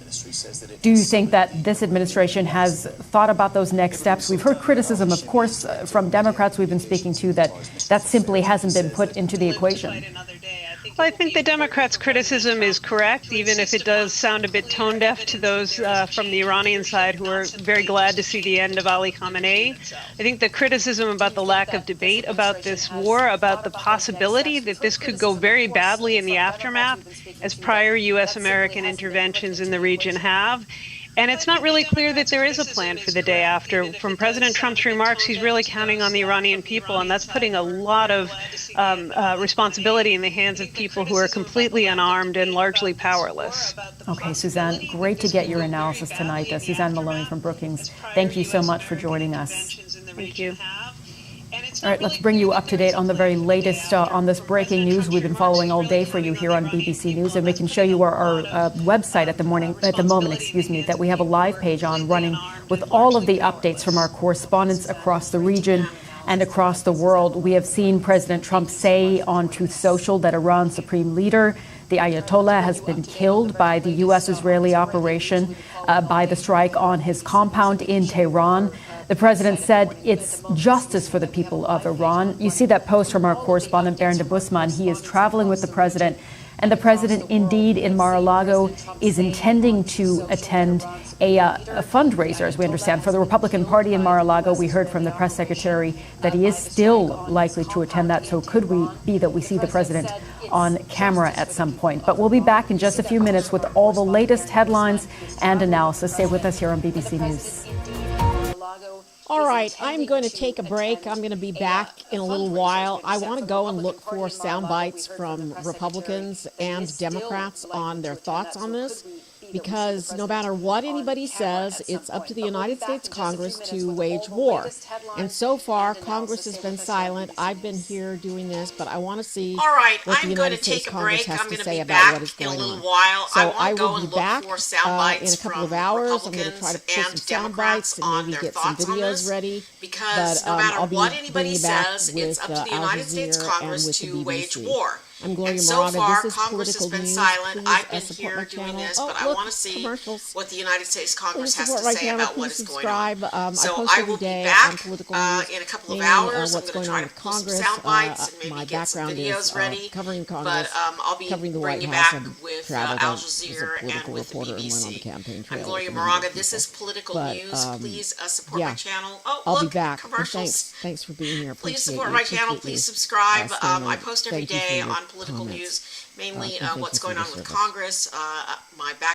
Do you think that this administration has thought about those next steps? We've heard criticism, of course, from Democrats we've been speaking to that simply hasn't been put into the equation. Well, I think the Democrats' criticism is correct, even if it does sound a bit tone deaf to those from the Iranian side who are very glad to see the end of Ali Khamenei. I think the criticism about the lack of debate about this war, about the possibility that this could go very badly in the aftermath, as prior U.S.-American interventions in the region have. And it's not really clear that there is a plan for the day after. From President Trump's remarks, he's really counting on the Iranian people, and that's putting a lot of responsibility in the hands of people who are completely unarmed and largely powerless. Okay, Suzanne, great to get your analysis tonight. Suzanne Maloney from Brookings, thank you so much for joining us. Thank you. All right, let's bring you up to date on the very latest on this breaking news we've been following all day for you here on BBC News, and we can show you our website at the moment, that we have a live page on running with all of the updates from our correspondents across the region and across the world. We have seen President Trump say on Truth Social that Iran's supreme leader, the Ayatollah, has been killed by the U.S.-Israeli operation, by the strike on his compound in Tehran. The president said it's justice for the people of Iran. You see that post from our correspondent, Baron de Busman. He is traveling with the president. And the president, indeed, in Mar-a-Lago, is intending to attend a fundraiser, as we understand, for the Republican Party in Mar-a-Lago. We heard from the press secretary that he is still likely to attend that. So could we be that we see the president on camera at some point? But we'll be back in just a few minutes with all the latest headlines and analysis. Stay with us here on BBC News. All right, I'm going to take a break. I'm going to be back in a little while. I want to go and look for sound bites from Republicans and Democrats on their thoughts on this, because no matter what anybody says, it's up to the United States Congress to wage war. And so far, Congress has been silent. I've been here doing this, but I want to see what the United States Congress has to say about what is going on. So I will be back in a couple of hours. I'm going to try to pull some sound bites and maybe get some videos ready. But I'll be bringing you back with Al Jazeera and with the BBC. I'm Gloria Moraga. This is Political News. I've been support my here doing channel. this, but I want to see what the United States Congress has to say about what is going on. So I will be back in a couple of hours. I'm going to try to pull some sound bites and maybe get some videos ready. Covering Congress, but I'll be bringing you back with Al Jazeera and with the BBC. I'm Gloria Moraga. This is Political News. Please support my channel. Oh, I'll look, be back. commercials. Thanks for being here. Please support my channel. Please subscribe. I post every day on political news, mainly what's going on with Congress, my background.